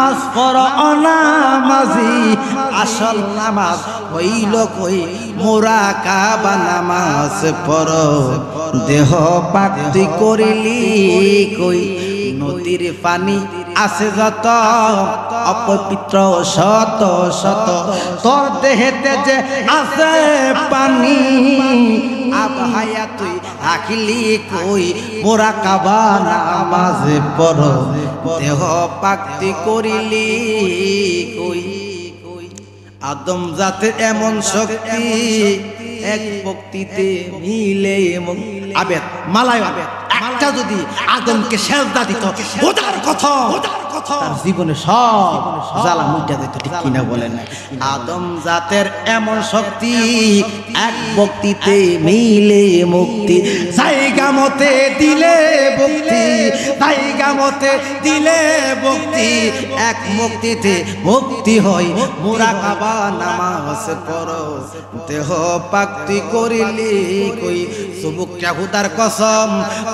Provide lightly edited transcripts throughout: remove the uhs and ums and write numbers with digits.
নামাজ পড়ো অনামাজি আসল নামাজ হইল কই মুরাকাবা নামাজ পড়ো দেহ পাক তুই করিলি কই নদীর পানি আছে যত অপবিত্র শত শত তোর দেহেতে যে আছে পানি আবহায়া তুই রাখিলি কই মুরাকাবা নামাজ পড়ো দেহ পাক তুই করিলি কই আদম জাতের এমন শক্তি এক ভক্তিতে মিলে আবেদ মালায় আবেদ একটা যদি আদমকে সেজদা দিত ওটার কথা তার জীবনে সব জ্বালা মুটা দিত ঠিক কিনা বলেন আদম জাতের এমন শক্তি এক ভক্তিতে মিলে মুক্তি জায়গা মতে দিলে ভক্তি জায়গা মতে দিলে ভক্তি এক মুক্তিতে মুক্তি হয় মুরাকাবা নামাজ পড়ো দেহ পাক তুই করিলি কই সুবুকটা হুদার কসম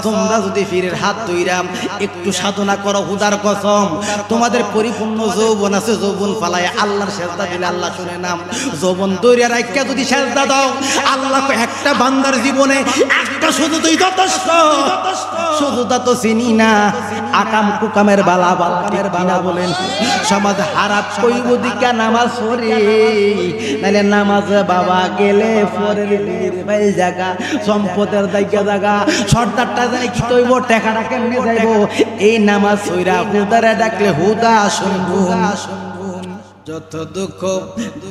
তোমরা যদি ফিরের হাত ধইরা একটু সাধনা করো হুদার কসম তোমাদের পরিপূর্ণ যৌবন আছে যৌবন ফালায় আল্লাহর সেজদা দিলে আল্লাহ শুনে নাম যৌবন দইরা রাইখা যদি সেজদা দাও আল্লাহ একটা বান্দার জীবনে একটা শুধু তুই যথেষ্ট শুধু তো চিনি না আকাম কুকামের বালা বালামের বালা বলেন সমাজ হারাপ কইব দিকা নামাজ পড়ে নাইলে নামাজ বাবা গেলে পরের ভাই জায়গা সম্পদের দায়িকা জায়গা সর্দারটা যাই কি তৈব টাকাটা কেমনে যাইব এই নামাজ সইরা হুদারে ডাকলে হুদা শুনবো যত দুঃখ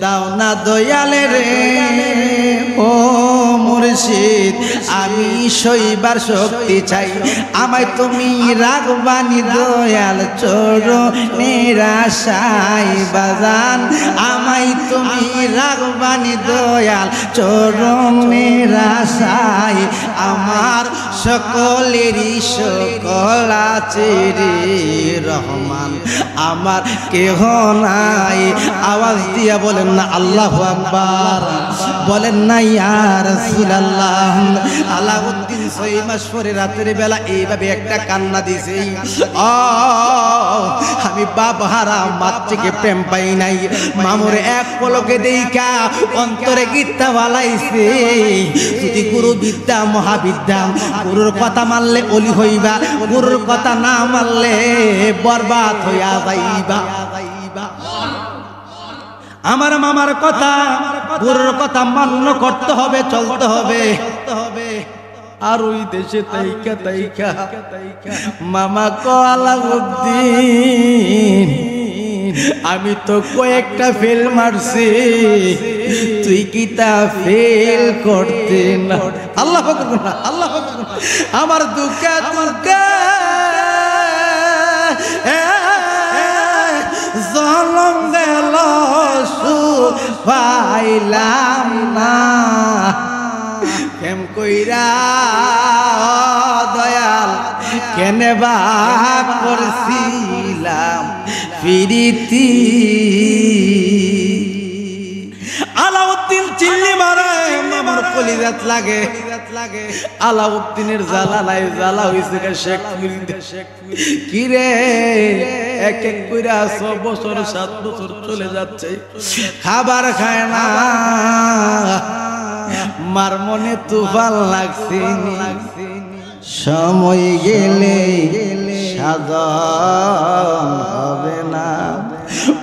দাও না দয়ালে রে ও মুর্শিদ আমি সইবার শক্তি চাই আমায় তুমি রাগবানি দয়াল চরণের আশায় বাজান আমায় তুমি রাগবানি দয়াল চরণের আশায় আমার সকলেরই সকল আছে রে রহমান আমার কেহ নাই আওয়াজ দিয়া বলেন না আল্লাহু আকবার বলেন না ইয়া রাসূলুল্লাহ আলাউদ্দিন 6 মাস পরে রাতের বেলা এইভাবে একটা কান্না দিছে আমি বাপ হারা মাতৃকে প্রেম পাই নাই মামুরে এক পলকে দেইকা অন্তরে গীতা বালাইছে যদি গুরু বিদ্যা মহাবিদ্যা গুরুর কথা মানলে ওলি হইবা গুরুর কথা না মানলে বরবাদ হইয়া যাইবা আমার মামার কথা গুরুর কথা মান্য করতে হবে চলতে হবে আর ওই দেশে তাইকা তাইকা মামা আলাউদ্দিন আমি তো কয়েকটা ফেল মারছি তুই কি তা ফেল করতে না আল্লাহ আকবার না আল্লাহ আকবার আমার দুঃখে দুঃখে জলম গেল পাইলাম না কেম কইরা দয়াল কেনে বা করছিলাম ফিরিতি আলাউদ্দিন চিল্লি মারে আমার কলিজাত লাগে আলাউদ্দিনের জ্বালা নাই জ্বালা হইছে শেখ মুরিদ কি রে এক এক কইরা 6 বছর 7 বছর চলে যাচ্ছে খাবার খায় না মার মনে তুফান লাগছে সময় গেলে সাধন হবে না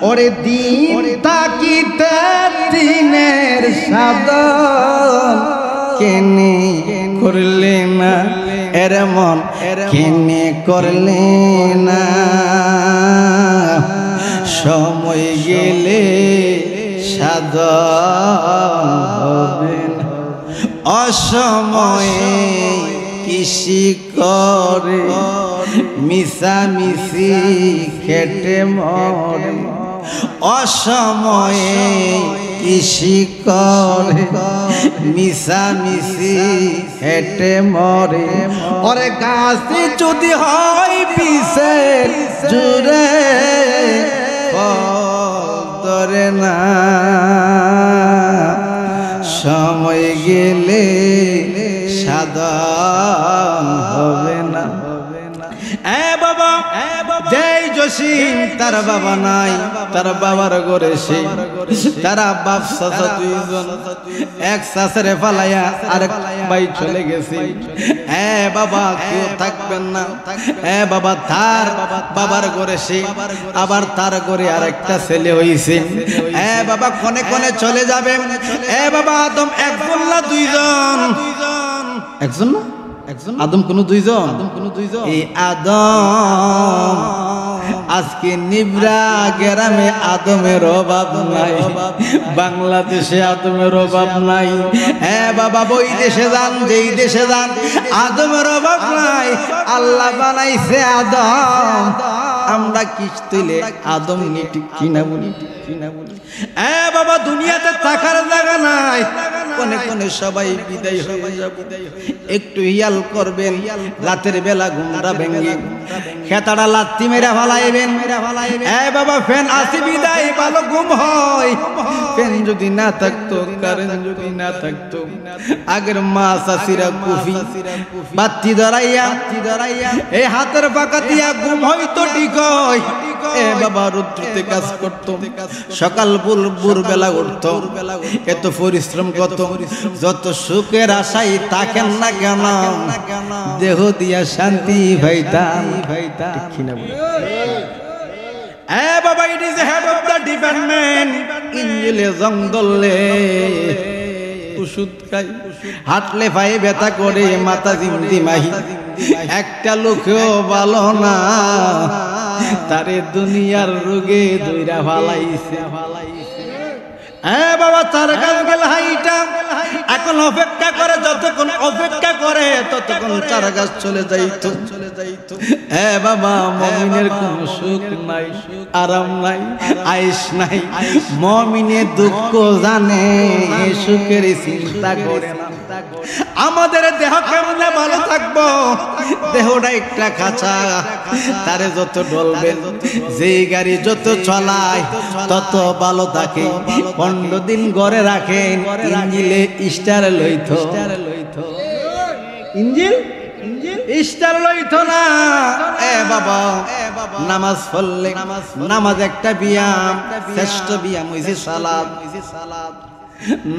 ওরে দিন তাকিতে দিনের সাধন কেনে করলে না এর মন কেনে করলে না সময় গেলে সাধন হবে না অসময়ে কৃষি করে মিশামিশি খেটে মরে অসময়ে কৃষি করে মিশামিশি হেঁটে মরে ওরে গাছে যদি হয় পিছে জুড়ে ধরে না সময় গেলে সাধন হবে না এ বাবা জয় জসিম তার বাবা নাই, তার বাবার ঘরে সে তারা বাপ চাচা দুইজন, এক চাচারে ফালাইয়া আরেক ভাই চলে গেছে। হ্যাঁ বাবা কেউ থাকবেন না, হ্যাঁ বাবা তার বাবার ঘরে সে আবার তার ঘরে আরেকটা ছেলে হইছে। হ্যাঁ বাবা কোনে কোনে চলে যাবে। হ্যাঁ বাবা আদম একজন না দুইজন, একজন না একজন, আদম কোন দুইজন, এই আদম আজকে নিবরা গ্রামে আদমের অভাব নাই, বাংলাদেশে আদমের অভাব নাই। হ্যাঁ বাবা বই দেশে যান, যেই দেশে যান আদমের অভাব নাই। আল্লাহ বানাইছে আদম, আমরা কিস্তিলে আদম নিটি কিনা বলি, কিনা বলি। হ্যাঁ বাবা দুনিয়াতে থাকার জায়গা নাই, কোনে কোনে সবাই বিদায় হয়ে যাব। একটু হিয়াল করবেন, রাতের বেলা ঘুমটা ভেঙে খেতাটা লাত্তি মেরা ফালাইবেন। হ্যাঁ বাবা ফ্যান আসি বিদায় ভালো ঘুম হয়, ফ্যান যদি না থাকতো, কারেন্ট যদি না থাকতো, আগের মা চাষিরা কুফি বাতি ধরাইয়া এই হাতের পাকা দিয়া ঘুম হইতো ঠিক হয়। এ বাবা রুদ্রতে কাজ করতো, সকাল ভোর বেলা উঠতো, এত পরিশ্রম কত, যত সুখের আশাই থাকেন না কেন দেহ দিয়া শান্তি ভাইতাম ঠিক না বলে। বাবা it is head of the department, ইঞ্জিলে জঙ্গলে ওষুধ খাই, হাঁটলে পায়ে ব্যথা করে, মাথা জিমদিমাহি, একটা লোকেও ভালো না, তারে দুনিয়ার রোগে দইরা ফালাইছে। হ্যাঁ বাবা তার কাজ গেল হাইটা, এখন অপেক্ষা করে, যতক্ষণ অপেক্ষা করে ততক্ষণ চারা গাছ চলে যাইতো। হ্যাঁ বাবা মুমিনের কোন সুখ নাই, আরাম নাই, আয়েশ নাই, মুমিনের দুঃখ জানে, সুখের চিন্তা করে না। আমাদের দেহ কেমনে ভালো থাকবো, দেহটা একটা খাঁচা, তারে যত ডলবেন, যে গাড়ি যত চলায় তত ভালো থাকে। 15 দিন ঘরে রাখেন, ইঞ্জিলে স্টার লইতো, ইঞ্জিল স্টার লইতো না। এ বাবা নামাজ পড়লে, নামাজ একটা ব্যায়াম, শ্রেষ্ঠ ব্যায়াম হইছে সালাত।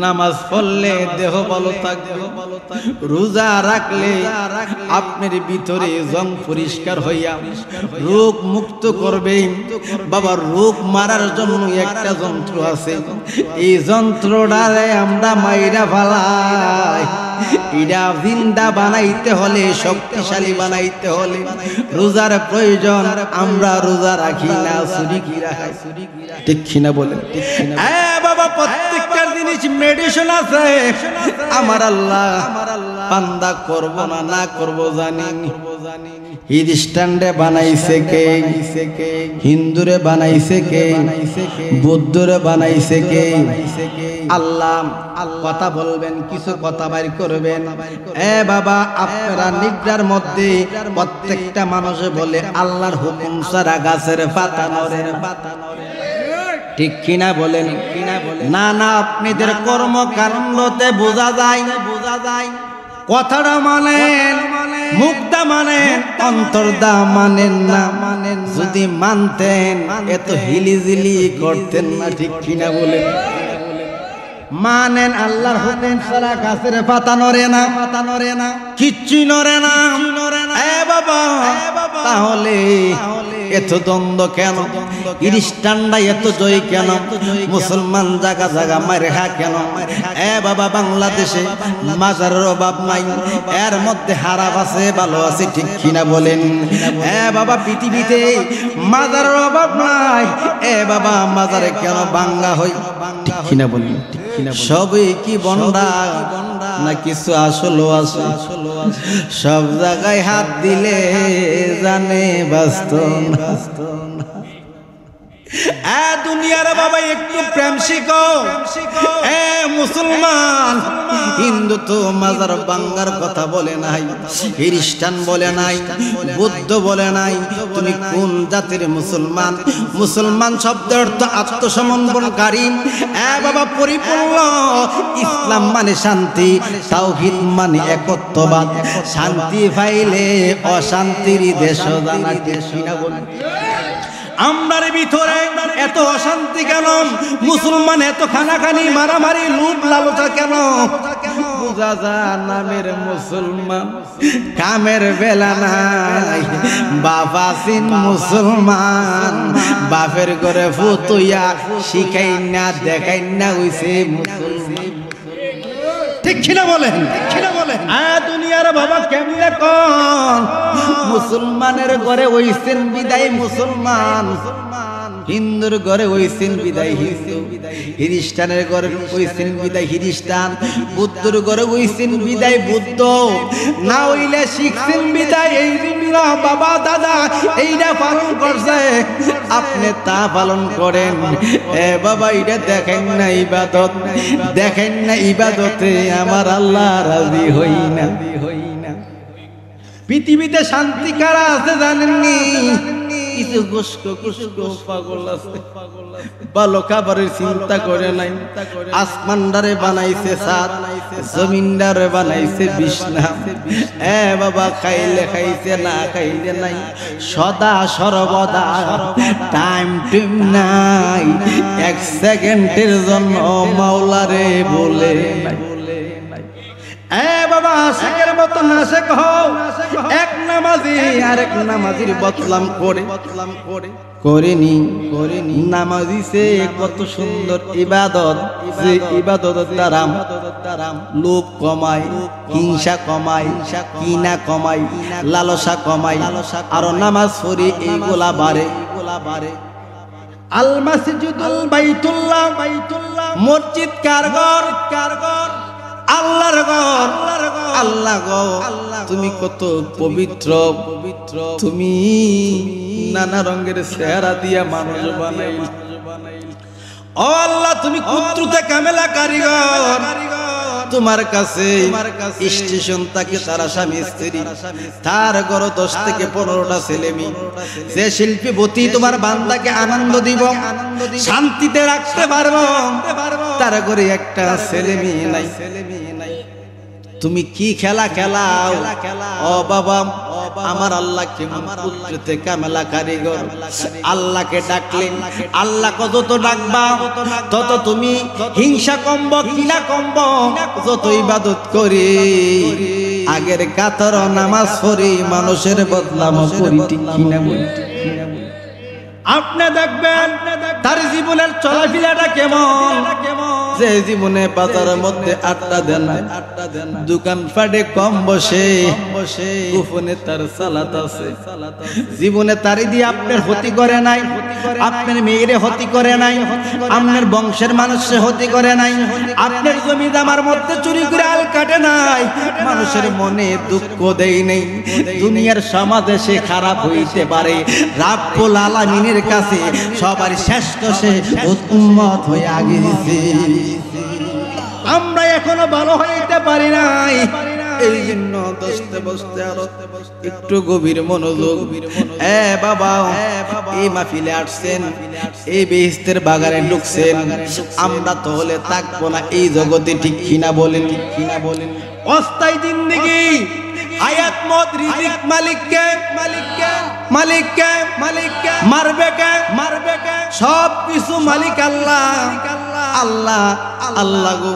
নামাজ পড়লে দেহ ভালো থাকবে, রোজা রাখলে আপনার ভিতরে জং পরিষ্কার হইয়া রোগ মুক্ত করবে। বাবা রোগ মারার জন্য একটা যন্ত্র আছে, এই যন্ত্রটারে আমরা মাইরা ফালাই। এটা জিন্দা বানাইতে হলে, শক্তিশালী বানাইতে হলে রোজার প্রয়োজন। আমরা রোজা রাখি না, চুরি কি রাখাই, ঠিক কিনা বলেন? হ্যাঁ বাবা প্রত্যেকটা জিনিস মেডিসিন আছে। আমার আল্লাহ বান্দা করব না না করব জানি, খ্রিস্টানরে বানাইছে কে, হিন্দুরে বানাইছে কে, বৌদ্ধরে বানাইছে কে? আল্লাহ। কথা বলবেন, কিছু কথা বাইর করবেন। এ বাবা আপনারা নিদ্রার মধ্যে প্রত্যেকটা মানুষে বলে আল্লাহর হুকুম ছাড়া গাছের পাতা নড়ে, ঠিক কিনা বলেন? না না আপনাদের কর্মকাণ্ডতে বোঝা যায়, কথাটা মানেন, মুখটা মানেন, অন্তরদা মানেন না। যদি মানতেন এত হিলিজিলি করতেন না, ঠিক কিনা বলেন? মানেন আল্লাহর হুকুম ছাড়া গাছের পাতা নড়ে না, কিচ্ছু নড়ে না। এ বাবা তাহলে এত দ্বন্দ্ব কেন? খ্রিস্টানরা এত জয় কেন? মুসলমান জায়গা জায়গা মারে খা কেন? এ বাবা বাংলাদেশে মাজারের অভাব নাই, এর মধ্যে হারাপ আছে, ভালো আছে, ঠিক কিনা বলেন? এ বাবা পৃথিবীতে মাজারের অভাব নাই, এ বাবা মাজারে কেন ভাঙ্গা হয়, ঠিক কিনা বলেন? সবই কি বন্ডা না কিছু আসলো আছে? সব জায়গায় হাত দিলে জানে বাস্তব না। দুনিয়ার বাবা একটু প্রেম শিখো। মুসলমান হিন্দু তো মাজার বাঙ্গার কথা বলে নাই, খ্রিস্টান বলে নাই, বৌদ্ধ বলে নাই। তুমি কোন জাতির মুসলমান? মুসলমান শব্দের অর্থ আত্মসমর্পণকারী। বাবা পরিপূর্ণ। ইসলাম মানে শান্তি, তাওহীদ মানে একত্ববাদ। শান্তি পাইলে অশান্তির দেশ জানা, ঠিক না বল? আমরার ভিতরে এত অশান্তি কেন? মুসলমান এত খানাখানি মারামারি লুট লালসা কেন? বুঝা যায় নামের মুসলমান, কামের বেলা নাই। বাবা সিন মুসলমান, বাপের ঘরে ফুতুইয়া শিখাই না দেখাই না হইছে মুসলমান। ঠিক কিনা বলেন? দুনিয়ার বাবা কেমনে কোন মুসলমানের ঘরে হইছেন বিদায় মুসলমান, হিন্দুর ঘরে হইছেন বিদায় হিন্দু, খ্রিস্টানের ঘরে হইছেন বিদায় খ্রিস্টান, বুদ্ধর ঘরে হইছেন বিদায় বুদ্ধ, না হইলে শিখছেন বিদায় এই বাবা দাদা এইটা পালন করছে, আপনি তা পালন করেন। এ বাবা এটা দেখেন না ইবাদত, দেখেন না ইবাদতে আমার আল্লাহ রাজি হই না। পৃথিবীতে শান্তি কারা আছে জানেননি? কিছু পাগল আছে, ভালো খাবারের চিন্তা করে নাই। আসমানদারে বানাইছে সাত, জমিনদারে বানাইছে বিছনা। এ বাবা খাইলে খাইছে, না খাইলে নাই। সদা সর্বদা টাইম টুম নাই, এক সেকেন্ডের জন্য মাওলারে বলে নাই। বাবা আশেকের মতো নাশেক হও। এক নামাজি আরেক নামাজির বদলাম করেনি নামাজি সে কত সুন্দর ইবাদত, যে ইবাদতের দ্বারা লোভ কমায়, হিংসা কমায়, কিনা কমায়, লালসা কমায়, আর নামাজ পড়ি এইগুলা বাড়ে। আল মাসজিদুল বাইতুল্লাহ, মসজিদ কার ঘর? আল্লাহর ঘর। আল্লাহ গো তুমি কত পবিত্র, তুমি নানা রঙের চেহারা দিয়া মানুষ বানাই। ও আল্লাহ তুমি কুদরতে কামেলা কারিগর। তোমার কাছে স্টেশন থাকে তারা স্বামী স্ত্রী, তার ঘর 10 থেকে 15টা ছেলে মেয়ে। যে শিল্পী বতী তোমার বান্দাকে আনন্দ দিব, শান্তিতে রাখতে পারবো, তার ঘরে একটা ছেলে মেয়ে নাই। তুমি কি খেলা খেলাও? ও বাবা আমার আল্লাহ কেমন কুদরতে কামেলা কারিগর। আল্লাহকে ডাকলে আল্লাহ যত ডাকবা তত তুমি হিংসা কমব, কিনা কমব। যত ইবাদত করি আগের কাতর নামাজ পড়ি, মানুষের বদলাম করি, ঠিক কিনা বলি? আপনি দেখবেন তার জীবনের চলাফেরাটা কেমন। যে জীবনে বাজারের মধ্যে আড্ডা দেন, দোকান ফাটে কম বসে, গোপনে তার সালাত আছে। জীবনে তারি দিয়ে আপনার ক্ষতি করে নাই, আপনার মেয়েরে ক্ষতি করে নাই, আপনার বংশের মানুষের ক্ষতি করে নাই, আপনার জমি জামার মধ্যে চুরি করে আল কাটে নাই, মানুষের মনে দুঃখ দেই নেই। দুনিয়ার সমাজে সে খারাপ হইতে পারে, রাব্বুল আলামিনের কাছে সবার শ্রেষ্ঠ সে উম্মত হয়ে আগে দিছে। আমরা এখনো ভালো হইতে পারি নাই, এই জন্য দশতে বসতে আরো একটু গভীর মনোযোগ। বাবা এই মাহফিলে আসছেন, এই বেহেশতের বাগানে ঢুকছেন, আমরা তো হলে থাকবো না এই জগতে, ঠিক কিনা বলেন? অস্থায়ী জিন্দেগি, হায়াত মত রিজিক মালিককে, মারবে কে, সব কিছু মালিক আল্লাহ। আল্লাহ গো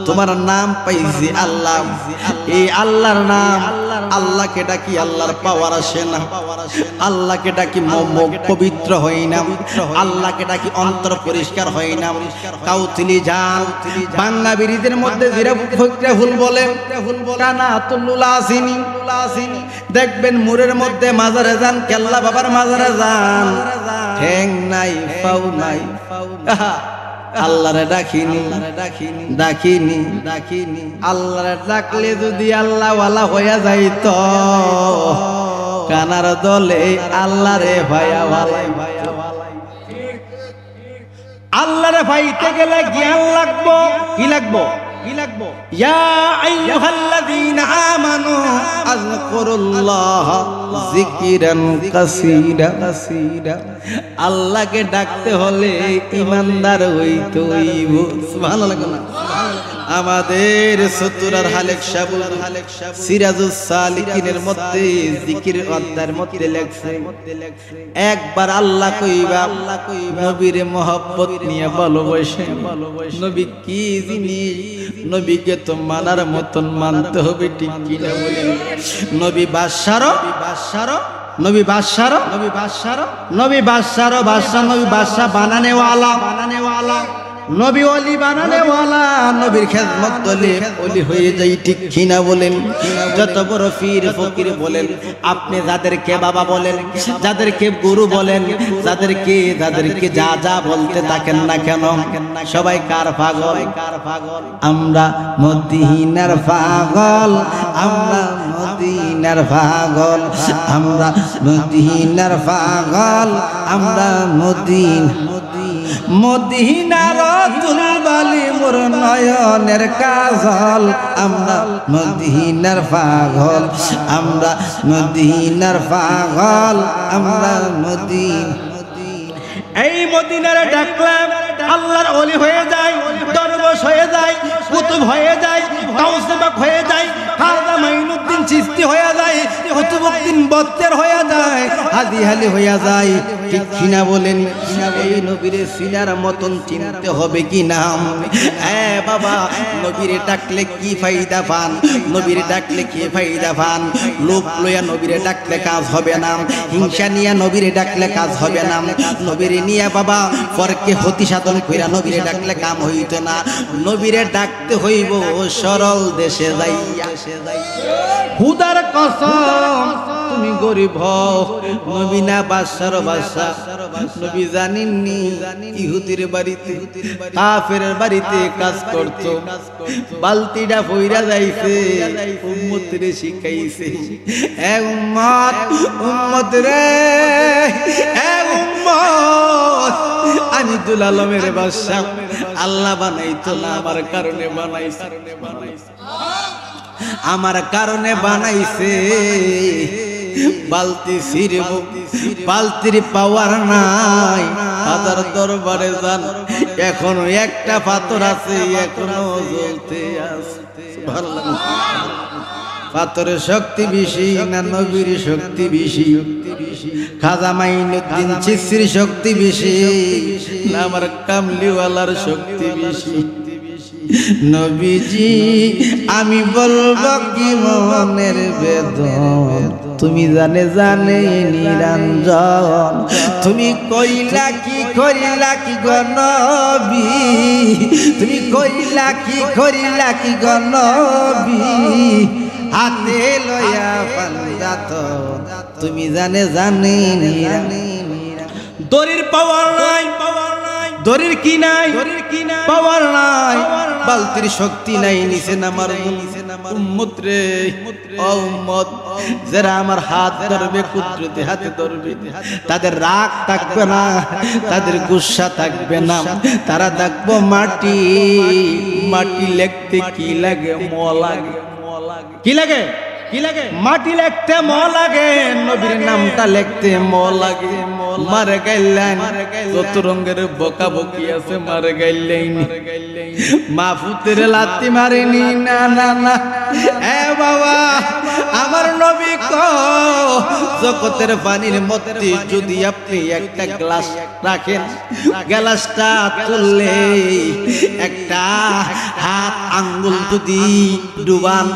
তোমার নাম পাইছি আল্লাহ, এই আল্লাহর নাম, আল্লাহকে ডাকি আল্লাহর পাওয়ার আসে না, আল্লাহকে ডাকি পবিত্র হয় না, আল্লাহকে ডাকি অন্তর পরিষ্কার হয় না। কাউতলি যান বাংলা বিরিদের মধ্যে জিরা ফকরা হুল বলে, কানা তুল্লুল আসিনি, দেখবেন মুরের মধ্যে মাজারে যান, কেল্লা বাবার মাজারে যান, ঠ্যাং নাই পাও নাই, আল্লাহরে ডাকিনি। আল্লাহরে ডাকলে যদি আল্লাহ ওয়ালা হইয়া যাইত, কানার দলে আল্লাহরে ভাইয়া ভালাই। আল্লাহরে ভাইতে গেলে জ্ঞান লাগবো, কি লাগবো? ইয়া আইয়ুহাল্লাযীনা আমানু আযকুরুল্লাহ যিকরান কাসীরা। আল্লাহকে ডাকতে হলে ঈমানদার হইতে হইব। সুবহানাল্লাহ। আমাদের সতুরার হালেক সাবুল সিরাজুস সালিকিনের মধ্যে জিকিরের অধ্যায়ের মধ্যে লেখছে একবার আল্লাহ কইবা নবীর মহব্বত নিয়ে ভালোবাসেন। নবী কি জিনিস, নবীকে তো মানার মতন মানতে হবে, ঠিক কিনা বলেন? নবী বাদশারও নবী বাদশারও নবী বাদশা বানানেওয়ালা নবী ওলি বানানেওয়ালা, নবীর খেদমত করলে ওলি হয়ে যাই, ঠিক কিনা বলেন? যত বড় পীর ফকির বলেন, আপনি যাদেরকে বাবা বলেন, যাদেরকে গুরু বলেন, যাদেরকে যা যা বলতে থাকেন না কেন, সবাই কার পাগল? আমরা মদিনার পাগল, আমরা মদিনার পাগল, আমরা মদিনার পাগল, আমরা মদিনার তুলবালি মোর নয়নের কাজল, আমরা মদিনার পাগল, আমরা মদিনার পাগল, আমরা এই মদিনারে ডাকলাম আল্লাহর ওলি হয়ে যায়, দরবেশ হয়ে যায়, কুতুব হয়ে যায়, গাউসবাক হয়ে যায়, খাজা মাইনুদ্দিন চিশতি হয়ে যায়, কুতুবউদ্দিন বক্তের হয়ে যায়, হাদি হালি হয়ে যায়, ঠিক কিনা বলেন? এই নবীরে সিনার মতন চিনতে হবে কি না? বাবা, নবীরে ডাকলে কি ফায়দা পান? নবীরে ডাকলে কি ফায়দা পান? লোক লইয়া নবীরে ডাকলে কাজ হবে না, হিংসা নিয়ে নবীরে ডাকলে কাজ হবে না, নবীরে নিয়ে বাবা পরকে ক্ষতি সাধন কইরা নবীরে ডাকলে কাম হইতো না। নবীরে ডাকতে হইব সরল দেশে যাইয়া। হুদার কসম তুমি গরিব হও, নবী না বাদশার বাদশা। নবী জানেননি ইহুদির বাড়িতে, কাফেরের বাড়িতে কাজ করত, বালতিটা ফইরা যাইছে, উম্মতরে শিখাইছে, এ উম্মত, উম্মত রে, এ উম্মত, আমি দুল আলমের বাদশা, আল্লাহ বানাইতো না, আমার কারণে বানাইছে, আমার কারণে বানাইছে। বালতি ছিড়ব, বালতির পাওয়ার নাই, হাজার দরবারে যান, এখনো একটা পাথর আছে, এখনো জ্বলতে আছে। ভালো লাগে? পাথরের শক্তি বেশি না নবীর শক্তি বেশি? খাজা মাইনুদ্দিন চিশতির শক্তি বেশি না আমার কামলিওয়ালার শক্তি বেশি? নবীজি আমি বলবো কি মনের বেদন, তুমি জানে নিরঞ্জন, তুমি কইলা কি করিলা কি গো নবী, তুমি কইলা কি করিলা কি গো নবী, হাতে লয়া পাঞ্জাত, তুমি জানে দড়ির পাওয়ার নাই, দড়ির কি নাই, পাওয়ার নাই, বালতির শক্তি নাই, নিচে নামার উম্মত রে, ও উম্মত, যারা আমার হাত ধরবে, কুদরতি হাতে ধরবে, তাদের রাগ থাকবে না, তাদের গুসা থাকবে না, তারা দেখবো মাটি, মাটি লেখতে কি লাগে? ম লাগে। কি লাগে? কি লাগে? মাটি লিখতে ম লাগে, নবীর নামটা লিখতে ম লাগে। মারে গাইলেন যত রঙের বকা বকি আছে, মারে গাইলেন, মাহফুতের লাত্তি মারেনি, না না না। এ বাবা, আমার নবী কো জগতের পানির মধ্যে যদি আপনি একটা গ্লাস রাখেন, গ্লাসটা তুললে একটা হাত আঙ্গুল যদি ডুবান,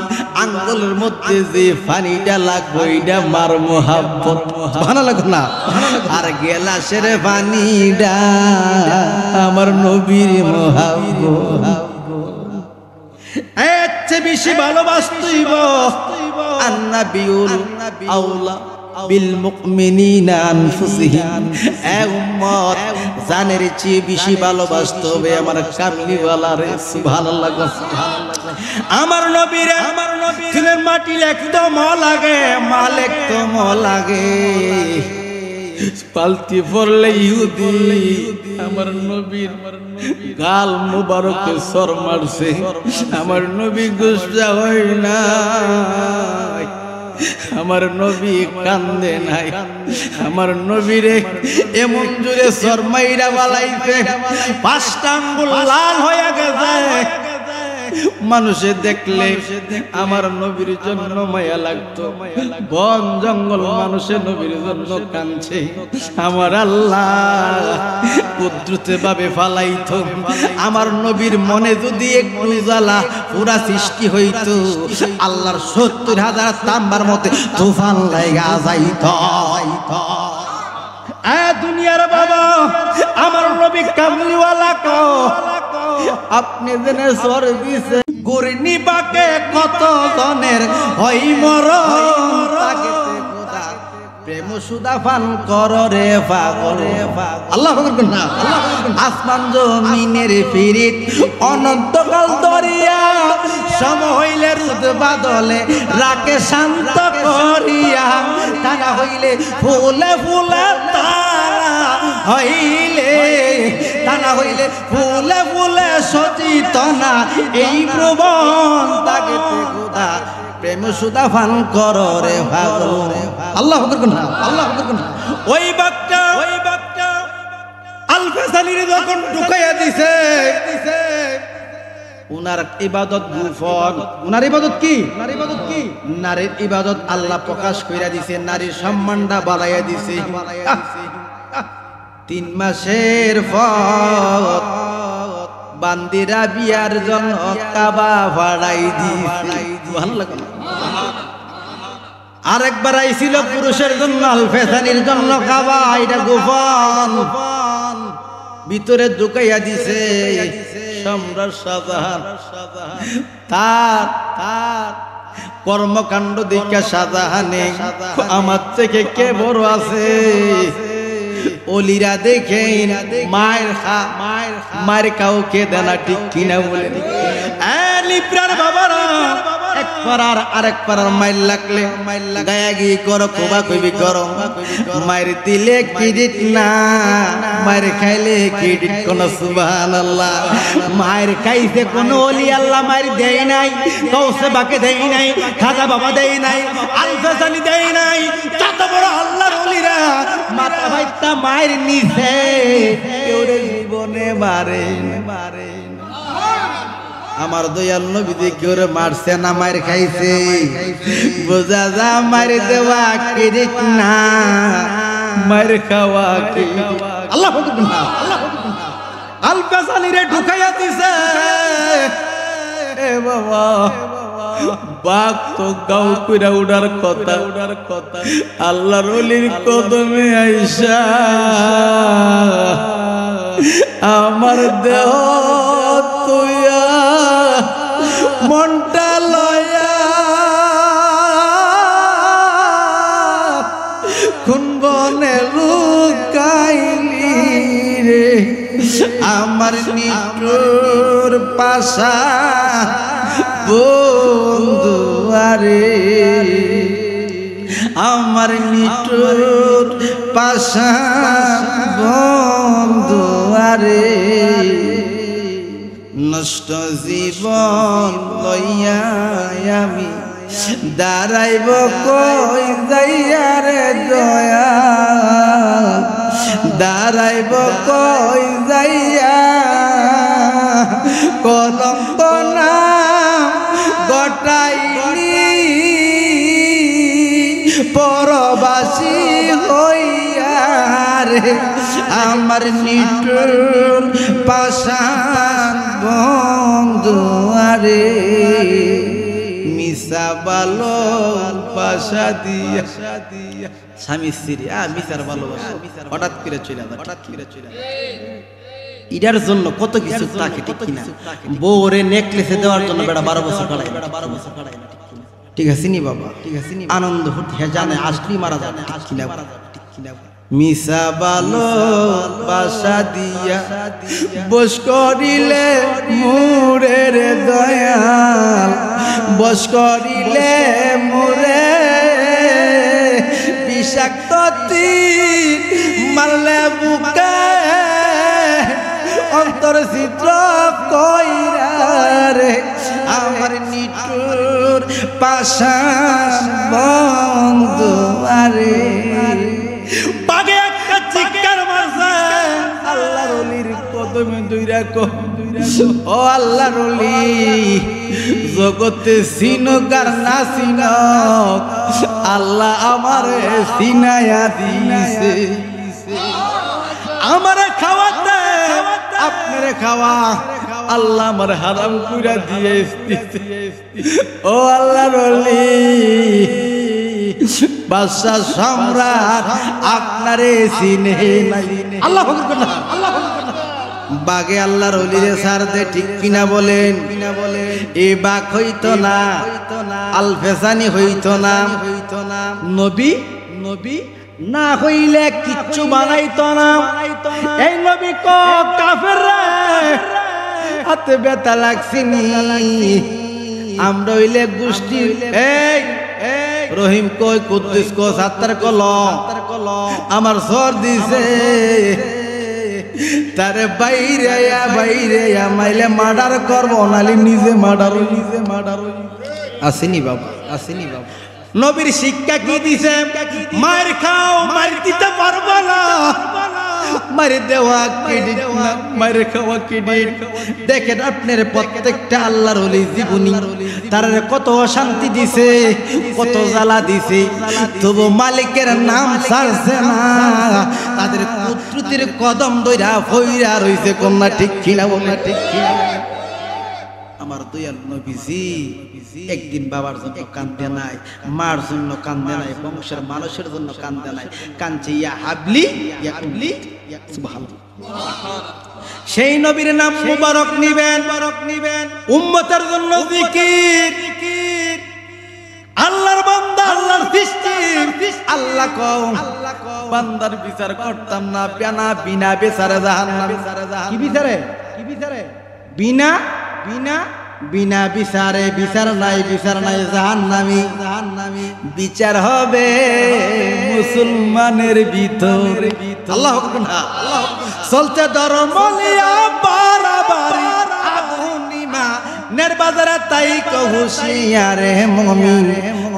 আঙ্গুলের মধ্যে যে পানিটা লাগবে এটা মার মোহাব্বত, ভালো লাগবে না? আর গ্লাসের পানিটা আমার নবীর মোহাব্বত, এর চেয়ে বেশি ভালোবাসতেইব। আন্নাবিউল আউলা বিল মুমিনিনা আনফুসিহিম, এ উম্মত, জানের চেয়ে বেশি ভালোবাসতে হবে আমার কামলিওয়ালারে। সুবহানাল্লাহ, সুবহানাল্লাহ। আমার নবীরে, আমার নবীর মাটি লিখতে ম লাগে, মা লিখতে ম লাগে, পালতি পড়লে ইহুদি আমার নবীর গাল মুবারকে সর মারছে, আমার নবী গুসা হয় না, আমার নবী কান্দে নাই, আমার নবীরে এমন জোরে সরমাইরা বালাইছে, পাঁচটা আঙ্গুল লাল হয়ে গেছে, মানুষে দেখলে আমার নবীর জন্য মায়া লাগতো, বন জঙ্গল মানুষে নবীর জন্য কাঁদছে, আমার আল্লাহ কুদরতে ভাবে ফালাইতো। আমার নবীর মনে যদি একটু জ্বালা পুরা সৃষ্টি হইতো, আল্লাহর ৭০,০০০ তাম্বার মতে তুফান লাগা যাইত। দুনিয়ার বাবা আমার নবী কামলিওয়ালা কো, আপনি জেনে সর দিছে গুরনি বাকে কত জনের হই মরণ, প্রেম সুদা ফান কররে পাগলে আল্লাহ পাগল না। আসমান জমিনের ফিরিত অনন্তকাল দরিয়া, সম হইলে রুদ বাদলে রাকে শান্ত করিয়া, তারা হইলে ফুলে ফুলে তারা হইলে, তারা হইলে ফুলে ফুলে সচিত না এই প্রবণ তাকে খোদা প্রেম সুদা ফান কররে পাগল আল্লাহ পাগল না। আল্লাহ পাগল না। ওই বাক্কা আল ফাসালির যখন ঢুকাইয়া দিছে, উনার ইবাদত গোপন। উনার ইবাদত কি? নারীর ইবাদত আল্লাহ প্রকাশ কইরা দিছে, নারীর সম্মানটা বাড়াইয়া দিছে। ৩ মাসের পর বান্দিরা বিয়ার জন্য কাবা ভাড়াই দিছে। ভালো লাগে না? আরেকবার আইছিল পুরুষের জন্য আল ফাসালির জন্য কাবা, এটা গোপন, ভিতরে ঢুকাইয়া দিছে সম্রাট শাহজাহান। তার কর্মকাণ্ড দেখা শাহজাহানে আমার থেকে কে বড় আছে, ওলিরা দেখে মায়ের কাউকে দেনা ঠিক কিনা বলে লিপ্রার বাবারা এক পারার আরেক পারার মাইল লাগলে গায়া গিয়ে করো কোবা কইবি করো, মায়ের দিলে ক্রেডিট না, মায়ের খাইলে ক্রেডিট কোন সুবহানাল্লাহ। মায়ের খাইছে কোন ওলি আল্লাহ মায়ের দেয় নাই, কৌসে বাকে দেয় নাই, খাজা বাবা দেয় নাই, আল ফাসালি দেয় নাই, যত বড় আল্লাহর ওলিরা মাথা ভাইতা মায়ের নিছে কেউ জীবনে মারে। আমার দয়াল নবী দেখে ওরে মারছে না মায়ের খাইছে, বোঝা যা মায়ের দেওয়া ক্রেডিট না, মায়ের খাওয়া কি। আল্লাহ আল ফাসালিরে ঢুকাইয়া দিছে। এ বাবা বাঘ তো গাও কইরা উড়ার কথা, আল্লাহর ওলির কদমে আইসা আমার দেহ তুইয়া মনটা লয়া কোন বনে লুকাইলি রে, আমার নিটুর পাশা বন্ধু আরে, আমার নিটুর পাশা বন্ধু আরে, নষ্ট জীবন লইয়া আমি দাঁড়াইব কই যাইয়া রে দয়া, দাঁড়াইব কই যাইয়া কলঙ্ক না গটাইলি পরবাসী হইয়া রে, আমার নিটুর পাশান বন্ধু আরে, মিশা বালো পাশা দিয়া স্বামী স্ত্রী মিশার ভালোবাসা হঠাৎ করে চলে ইটার জন্য কত কিছু থাকে ঠিক কিনা। বউরে নেকলেসে দেওয়ার জন্য বেড়া 12 বছর কাটাই, ঠিক আছে নি বাবা, ঠিক আছে নি আনন্দ হতে জানে আসলি মারা যাবে ঠিক কিনা। মিশা বালো বাসা দিয়া বস করিলে মুরে রে দয়াল, বস করিলে মুরে বিষাক্ত তীর মারলে বুকে অন্তর চিত্র কইরা রে, আমার নিটুর পাশান বন্ধু আরে। বাগে একটা চিৎকার মারছে, আল্লাহর ওলির কদমে দুইরা কো ও আল্লাহর ওলি জগতে চিনুক আর না চিনুক আল্লাহ আমারে চিনায়া দিয়েছে আমারে খাওয়াতে আপনারে খাওয়া আল্লাহ আমার হারাম কইরা দিয়েছে ও আল্লাহর ওলি বাদশা সম্রাট আপনারে চিনে নাই আল্লাহু আকবার আল্লাহু আকবার বাগে আল্লাহর ওলিরে ছাড়তে ঠিক কিনা বলেন এ বাক হইতো না আলফেসানি হইতো না নবী না হইলে কিচ্ছু বানাইতো না এই নবী কাফেররা হাতে ব্যথা লাগছিনি আমরা হইলে গোষ্ঠী এই রহিম কই কুদ্দুস কো সাত্তার কলম আমার সর দিছে তারে বাইরে মাইলে মার্ডার করবো নালি নিজে মার্ডার আসেনি বাবা নবীর শিক্ষা কি দিছে মার খাও মার দিতে পারবো না মারে দেওয়া ক্রেডিট না মারে খাওয়া ক্রেডিট দেখেন আপনার প্রত্যেকটা আল্লাহর ওলি জীবনী তার কত অশান্তি দিছে কত জ্বালা দিছে তবু মালিকের নাম ছাড়ছে না তাদের কুদরতের কদম ধইরা ফইরা রইছে কন্যা ঠিক কিনা বলনা ঠিক কিনা আমার দয়াল নবীজি একদিন বাবার জন্য কান্দে নাই মার জন্য কান্দে নাই বংশের মানুষের জন্য কান্দে নাই কান্দে ইয়া হাবলি সুবহানাল্লাহ সেই নবীর নাম মুবারক নিবেন উম্মতের জন্য জিকির আল্লাহর বান্দা আল্লাহর সৃষ্টি আল্লাহ কও বান্দার বিচার করতাম না বিনা বিচারে জাহান্নাম কি বিচারে বিনা বিচারে বিচার নাই জাহান্নামী বিচার হবে মুসলমানের ভিতরে আল্লাহু আকবার চলতে ধর্মলিয়া বাড়াবাড়ি আগুনিমা নির্বাজারে তাই কহুশিয়ারে মুমিন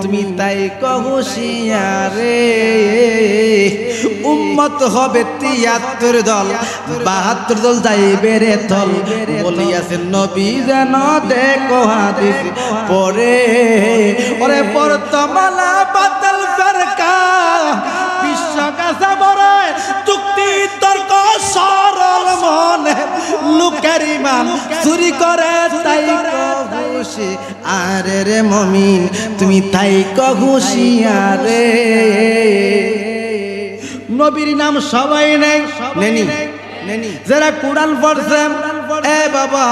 তুমি তাই কহুশিয়ারে উম্মত হবে ৭৩ দল ৭২ দল যাইবে রে তল বলিয়াছেন নবী যেন দেখো হাদিস পরে ওরে বর্তমালা বাদল ফেরকা বিশ্ব কাছে বড় যুক্তি তর্ক সরল মনে লোকের ঈমান চুরি করে তাই কহুশি আরে রে মুমিন তুমি তাই কহুশিয়ারে নবীর নাম সবাই নেনি যারা কোরআন পড়ছে এ বাবা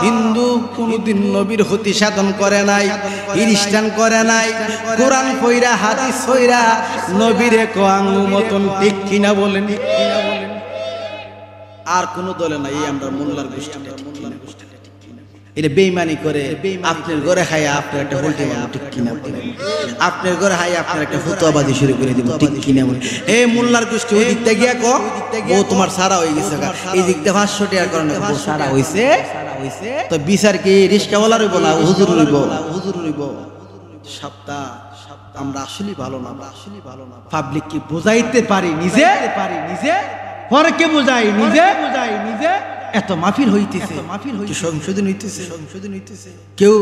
হিন্দু কোনদিন নবীর হতি সাধন করে নাই খ্রিস্টান করে নাই কোরআন পইরা হাদিস পইরা নবীরে কোয়াঙ্গু মতন ঠিক কিনা বলেন আর কোন দলে নাই আমরা মোল্লার গোষ্ঠীটা এটা বেঈমানি করে আপনার ঘরে খাইয়া আপনার একটা হোল্টে মানো ঠিক কিনা বলেন আপনার ঘরে খাইয়া আপনার একটা ফুতুয়াবাজি শুরু করে দিব ঠিক কিনা বলেন এই মোল্লার গোষ্ঠী ওই দিকটা গিয়া কো ও তোমার সারা হয়ে গেছে এই দিকটা 500 টাকার কারণে ও সারা হইছে তো বিচার কি রিস্কাওয়ালা রইব না হুজুর রইব সপ্তাহ আমরা আসলে ভালো না পাবলিক কি বুঝাইতে পারি নিজে পরকে বুঝাই নিজে এত মাহফিল হইতেছে সংশোধন হইতেছে কেউ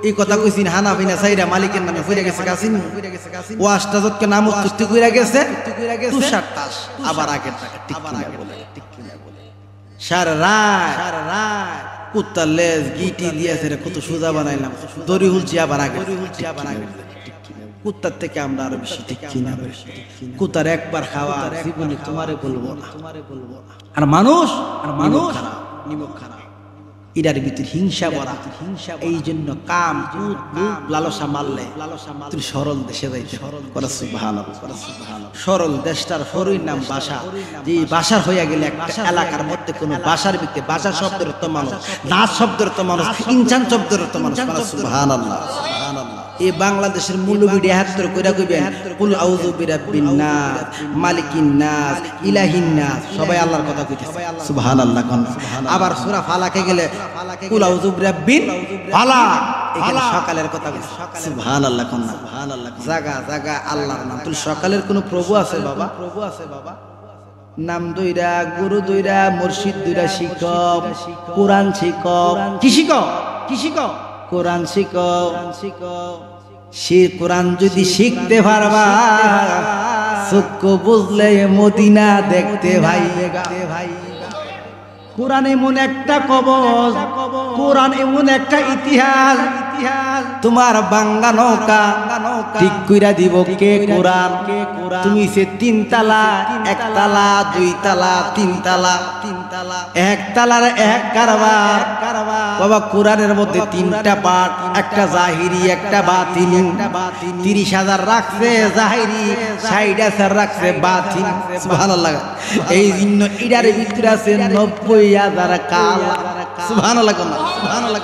এই কথা কইছিন হানাফি না সাইরা মালিকের নামে ফিরে গেছে কাসিনি ওয়াজটা যতকে নাম উচ্চতি কইরা গেছে তুষার তাস আবার আগের টাকা ঠিক কিনা বলে সারা রাত কুত্তার লেজ গিটি দিয়েছে রে কত সোজা বানাইলাম দড়ি হুলছি আবার আগে কুত্তার থেকে আমরা আরো বেশি ঠিক কিনা কুত্তার একবার খাওয়া জীবনে তোমারে বলবো না আর মানুষ নিমক খারাপ এটার ভিতরে হিংসা ভরা এই জন্য কাম লালসা মারলে তুমি সরল দেশে যাইতে সরল দেশটার ফরুই নাম বাসা যে বাসার হইয়া গেলে একটা এলাকার মধ্যে কোন বাসার ভিতরে বাসা শব্দের অর্থ মানুষ দাস শব্দের অর্থ মানুষ ইনসান শব্দের অর্থ মানুষ সুবহানাল্লাহ এই বাংলাদেশের মৌলবী হাত্তর কইরা কইবেন কুল আউযু বিরাব্বিন নাস মালিকিন নাস ইলাহিন নাস সবাই আল্লাহর কথা কইতেছে সুবহানাল্লাহ কোন আবার সূরা ফালাকে গেলে কুল আউযু বিরাব্বিন ফালাক এখানে সকালের কথা কইছে সুবহানাল্লাহ কোন জায়গা আল্লাহর নাম তুই সকালের কোন প্রভু আছে বাবা নাম দইরা গুরু দইরা মুর্শিদ দইরা শিখব কোরআন শিখব কি শিখব কি শিখব কোরআন শিখব সে কোরআন যদি শিখতে পারবা চক্ষু বুঝলে মদিনা দেখতে ভাই ভাই কোরআন এমন একটা কবজ কোরআন এমন একটা ইতিহাস তোমার বাঙ্গা নৌকা ঠিক কইরা দিব কে কোরআন তুমি সে তিন তালা এক তালা দুই তালা তিন তালা এক তালার এক কারবার বাবা কোরআনের মধ্যে তিনটা পাঠ একটা জাহিরি একটা বাতিনি 30,000 রাখছে জাহিরি 60,000 রাখছে বাতিন সুবহানাল্লাহ এই জন্য ইডার ভিতরে আছে 90,000 কালা সুবহানাল্লাহ সুবহানাল্লাহ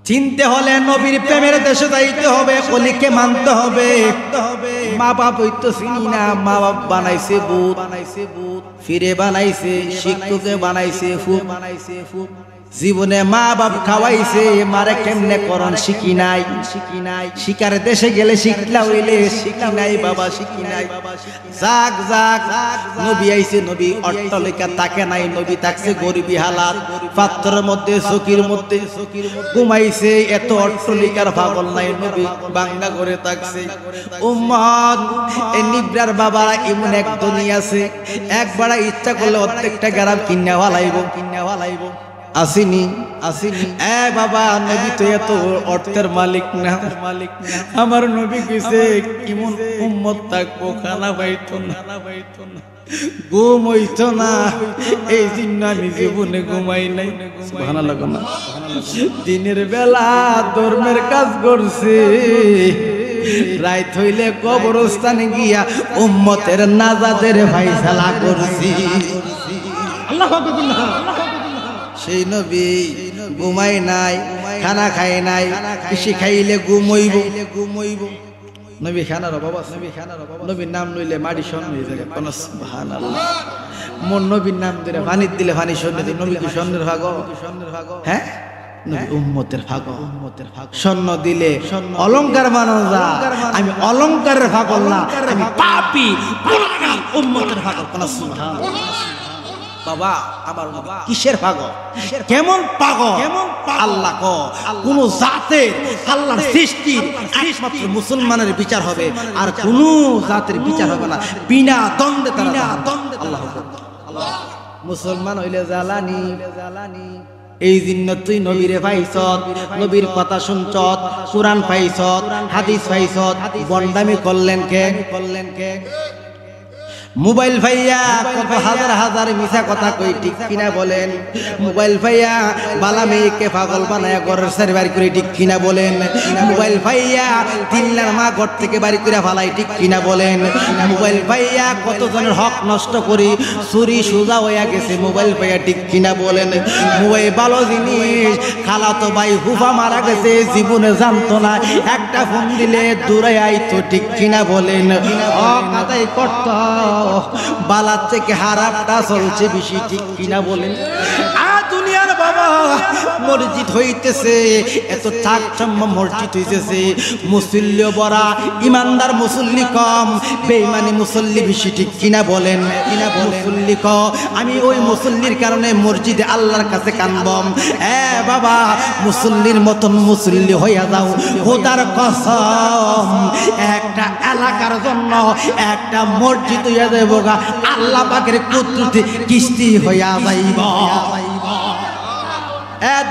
চিনতে হলে নবীর প্রেমের দেশে যাইতে হবে কলিকে মানতে হবে মা বাপ হইতো চিনি না মা বাপ বানাইছে ভূত ফিরে বানাইছে শিক্ষকে বানাইছে ফুক জীবনে মা বাপ খাওয়াইছে মারে কেমনে করণ শিখি নাই শিকার দেশে গেলে শিখলা হইলে শিখি নাই বাবা শিখি নাই যাক যাক নবী আইছে নবী অট্টালিকা তাকে নাই নবী থাকছে গরিবী হালাত পাত্রের মধ্যে চকির মধ্যে ঘুমাইছে এত অট্টালিকার পাগল নাই নবী বাঙ্গা করে থাকছে উম্মত এই নিব্রার বাবা এমন এক দুনিয়া আছে একবার ইচ্ছা করলে প্রত্যেকটা গ্রাম কিনা ভালাইব আসিনি এ বাবা নবী তো এত অর্থের মালিক না আমার নবী কইছে কেমন উম্মত থাকবো খানা পাইতো না ঘুম হইতো না এই জন্য আমি জীবনে ঘুমাই নাই সুবহানাল্লাহ না দিনের বেলা ধর্মের কাজ করছে রাত হইলে কবরস্থানে গিয়া উম্মতের নাজাতের ফায়সালা করছি আল্লাহু আকবার সেই নবী ঘুমাই নাই খানা খাই নাই বেশি খাইলে ঘুমইব নবী খানার অভাব নবীর নাম লইলে মাটি শূন্য হয়ে যাবে সুবহানাল্লাহ মোর নবীর নাম দিলে পানি দিলে পানি শূন্য দিলে নবী কি স্বর্ণের ভাগ হ্যাঁ নবী উম্মতের ভাগ স্বর্ণ দিলে অলংকার বানানো যা আমি অলংকারের ভাগ না আমি পাপী গুনাহগার উম্মতের ভাগ সুবহানাল্লাহ বাবা আমার কিসের পাগল কেমন পাগল আল্লাহ কো কোন জাতের আল্লাহর সৃষ্টির একমাত্র মুসলমানের বিচার হবে আর কোন জাতের বিচার হবে না বিনা দ্বন্দ্বে তারা আল্লাহ মুসলমান হইলে জ্বালানি এই জন্য তুই নবীরে পাইছত নবীর কথা শুনছত কোরআন পাইছত হাদিস পাইছত বন্ডামি করলেন কে মোবাইল ভাইয়া কত হাজার হাজার মিছা কথা কই ঠিক কিনা বলেন মোবাইল ভাইয়া বালা মেয়েকে পাগল বানায় ঘরের সারি বাড়ি করে ঠিক কিনা বলেন মোবাইল ভাইয়া তিনলার মা ঘর থেকে বাড়ি করে ফালাই ঠিক কিনা বলেন মোবাইল ভাইয়া কতজনের হক নষ্ট করি চুরি সোজা হইয়া গেছে মোবাইল ভাইয়া ঠিক কিনা বলেন মোবাইল ভালো জিনিস খালাতো ভাই হুফা মারা গেছে জীবনে জানতো না একটা ফোন দিলে দূরে আইতো ঠিক কিনা বলেন কাদাই করত বালার থেকে হারাপটা চলছে বেশি ঠিক কিনা বলেন দুনিয়ার বাবা মসজিদ হইতেছে এত চাকচম্য মসজিদ হইতেছে মুসল্লি বড়া ইমানদার মুসল্লি কম বেঈমানি মুসল্লি বেশি ঠিক কিনা বলেন মুসল্লি কম আমি ওই মুসল্লির কারণে মসজিদে আল্লাহর কাছে কানবম বাবা মুসল্লির মতন মুসল্লি হইয়া যাও খোদার কসম একটা এলাকার জন্য একটা মসজিদ হইয়া যাইব আল্লাহ পাকের কুদরতে কিস্তি হইয়া যাইব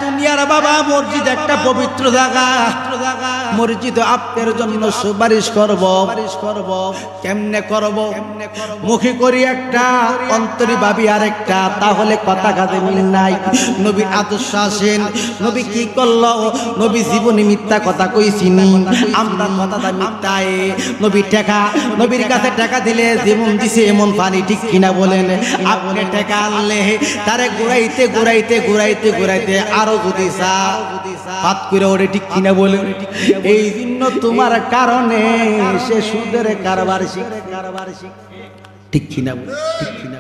দুনিয়ার বাবা মসজিদ একটা পবিত্র জায়গা মসজিদ আপনার জন্য সুপারিশ করব কেমনে করব মুখে করি একটা অন্তরি ভাবি আরেকটা তাহলে কথা কাজে মিল নাই নবীর আদর্শ আসেন নবী কি করলো নবী জীবনে মিথ্যা কথা কইছিনি আমরা কথাটা মিথ্যায় নবী টাকা নবীর কাছে টাকা দিলে যেমন দিছে এমন পানি ঠিক কিনা বলেন আপনি টাকা আনলে তারে ঘুরাইতে ঘুরাইতে ঘুরাইতে ঘুরাইতে আরো যদি পাত করে ওরে ঠিক কিনা বলেন এই জন্য তোমার কারণে সে সুদের কারবার ঠিক কিনা ঠিক কিনা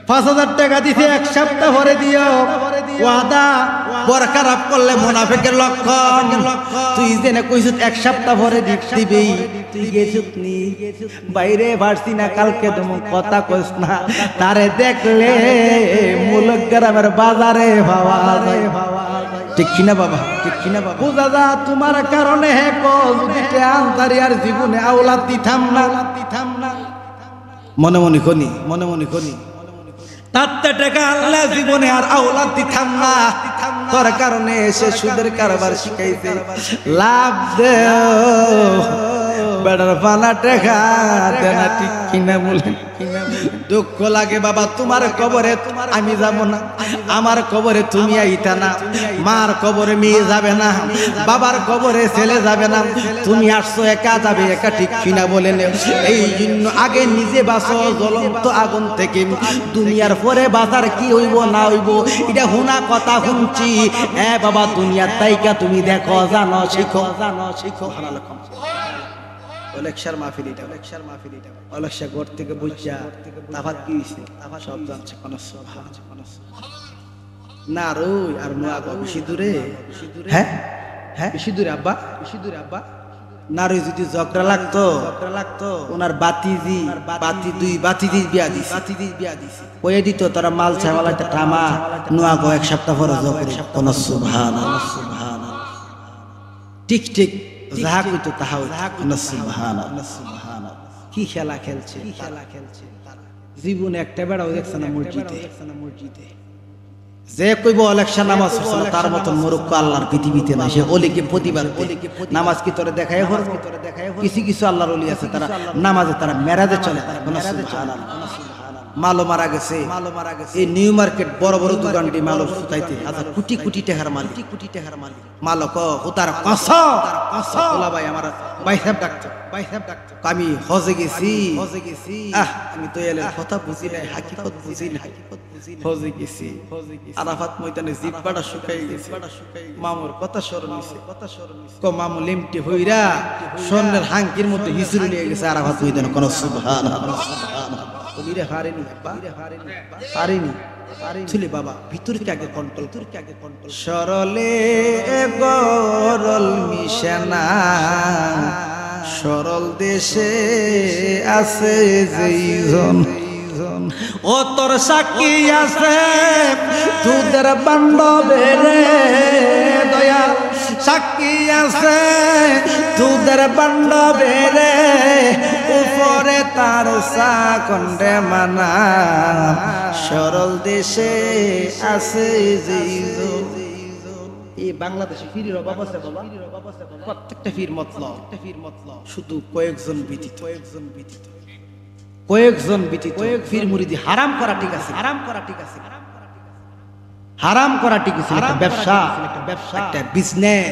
5,000 টাকা দিতে এক সপ্তাহ পরে দিও ওয়াদা বড় খারাপ করলে মুনাফিকের লক্ষণ। তুই জেনে কইছিস এক সপ্তাহ পরে দিবি, তুই গেছিস নি বাইরে ভারসি না কালকে তুমি কথা কইস না, তারে দেখলে মুলক গ্রামের বাজারে ভাবা যায়। ঠিক কিনা বাবা, ঠিক কিনা বাবা? বুঝা যা তোমার কারণে হে কো যদি আনতারি আর জীবনে আওলাদ দিতাম না, মনে মনে কনি, মনে মনে কনি তাতে টাকা আল্লাহ জীবনে আর আওলাদ দিতাম না। তোর কারণে এসে সুদের কারবার শিখাইছে, লাভ দে বেড়ার পানা টাকা দেনা। ঠিক কিনা বলেন? দুঃখ লাগে বাবা, তোমার কবরে আমি যাব না, আমার কবরে তুমি আইতা না, মার কবরে মেয়ে যাবে না, বাবার কবরে ছেলে যাবে না, তুমি আসছো একা যাবে একা। ঠিক কিনা বলেন? এই জন্য আগে নিজে বাঁচো জ্বলন্ত আগুন থেকে। দুনিয়ার পরে বাজার কি হইব না হইব এটা হুনা কথা শুনছি। হ্যাঁ বাবা, দুনিয়ার তাইকা তুমি দেখো, জানো, শিখো, জানো, শিখো। অলেকশার মাহফিলিটা, অলেকশার মাহফিলিটা, অলেকশা ঘর থেকে বুঝা তাফাত কি হইছে, তাফাত সব জানছে। কোন না রই আর না বেশি দূরে, হ্যাঁ হ্যাঁ বেশি দূরে আব্বা, বেশি দূরে আব্বা। না রই যদি ঝগড়া লাগতো, ওনার বাতিজি দুই বাতিজি বিয়া দিছে, বাতিজি বিয়া দিছে কয়ে দিত তারা মাল ছাওয়ালা একটা টামা নোয়া গো এক সপ্তাহ পরে ঝগড়া। কোন সুবহানাল্লাহ, সুবহানাল্লাহ। ঠিক ঠিক যাহা কইতো তাহা কোন সুবহানাল্লাহ, সুবহানাল্লাহ। কি খেলা খেলছে, কি খেলা খেলছে। জীবনে একটা বেড়াও দেখছ না মসজিদে, যে কইব ইলেকশন নামাজ পড়ছে তার মতন মূর্খ আল্লাহর পৃথিবীতে না। সে ওলিকে প্রতিবার নামাজ কি তোরে দেখায় হর, কিছু কিছু আল্লাহর ওলি আছে তারা নামাজে তারা মেরাজে চলে। মালো মারা গেছে, এই নিউ মার্কেট বড় বড় দোকানটি মালো সুতাইতে কোটি কোটি টাকার মালিক, কোটি টাকার মালিক। মালো হুতার কসম, ওলা ভাই আমার ভাই সাহেব ডাক্তার, ভাই সাহেব ডাক্তার, আমি হজে গেছি, হজে গেছি। আমি তো এলের কথা বুঝি নাই, হাকিকত বুঝি নাই, হাকিকত বুঝি নাই। হজে গেছি, হজে গেছি। আরাফাত ময়দানে জিব্বাটা শুকাই গেছে, মামুর কথা স্মরণ হইছে, কথা স্মরণ হইছে। ক মামু লিমটি হইরা স্বর্ণের হাঙ্কির মধ্যে হিসুরি নিয়ে গেছে আরাফাত ময়দানে। কোন সুবহানাল্লাহ, সুবহানাল্লাহ। ওদিরে হারেনি আব্বা, হারেনি, ছিলে বাবা। ভিতরকে আগে কন্ট্রোল, ভিতরকে আগে কন্ট্রোল। সরলে গরল মিশানা, সরল দেশে আছে যেইজন, ও তোর সাক্ষী আছে দুধের বান্ধবের দয়াল, সাক্ষী আছে দুধের বান্ধবের উপরে তার সাকন্ডে মানা, সরল দেশে আছে যেইজন। এই বাংলাদেশে ফিরির অভাব আছে বাবা, প্রত্যেকটা ফির মতলব, শুধু কয়েকজন ব্যতীত, কয়েকজন ব্যতীত, কয়েকজন ব্যতীত। ফির মুরিদি হারাম করা ঠিক আছে, হারাম করা ঠিক আছে, হারাম করা ঠিক আছে। একটা ব্যবসা, একটা ব্যবসা, একটা বিজনেস।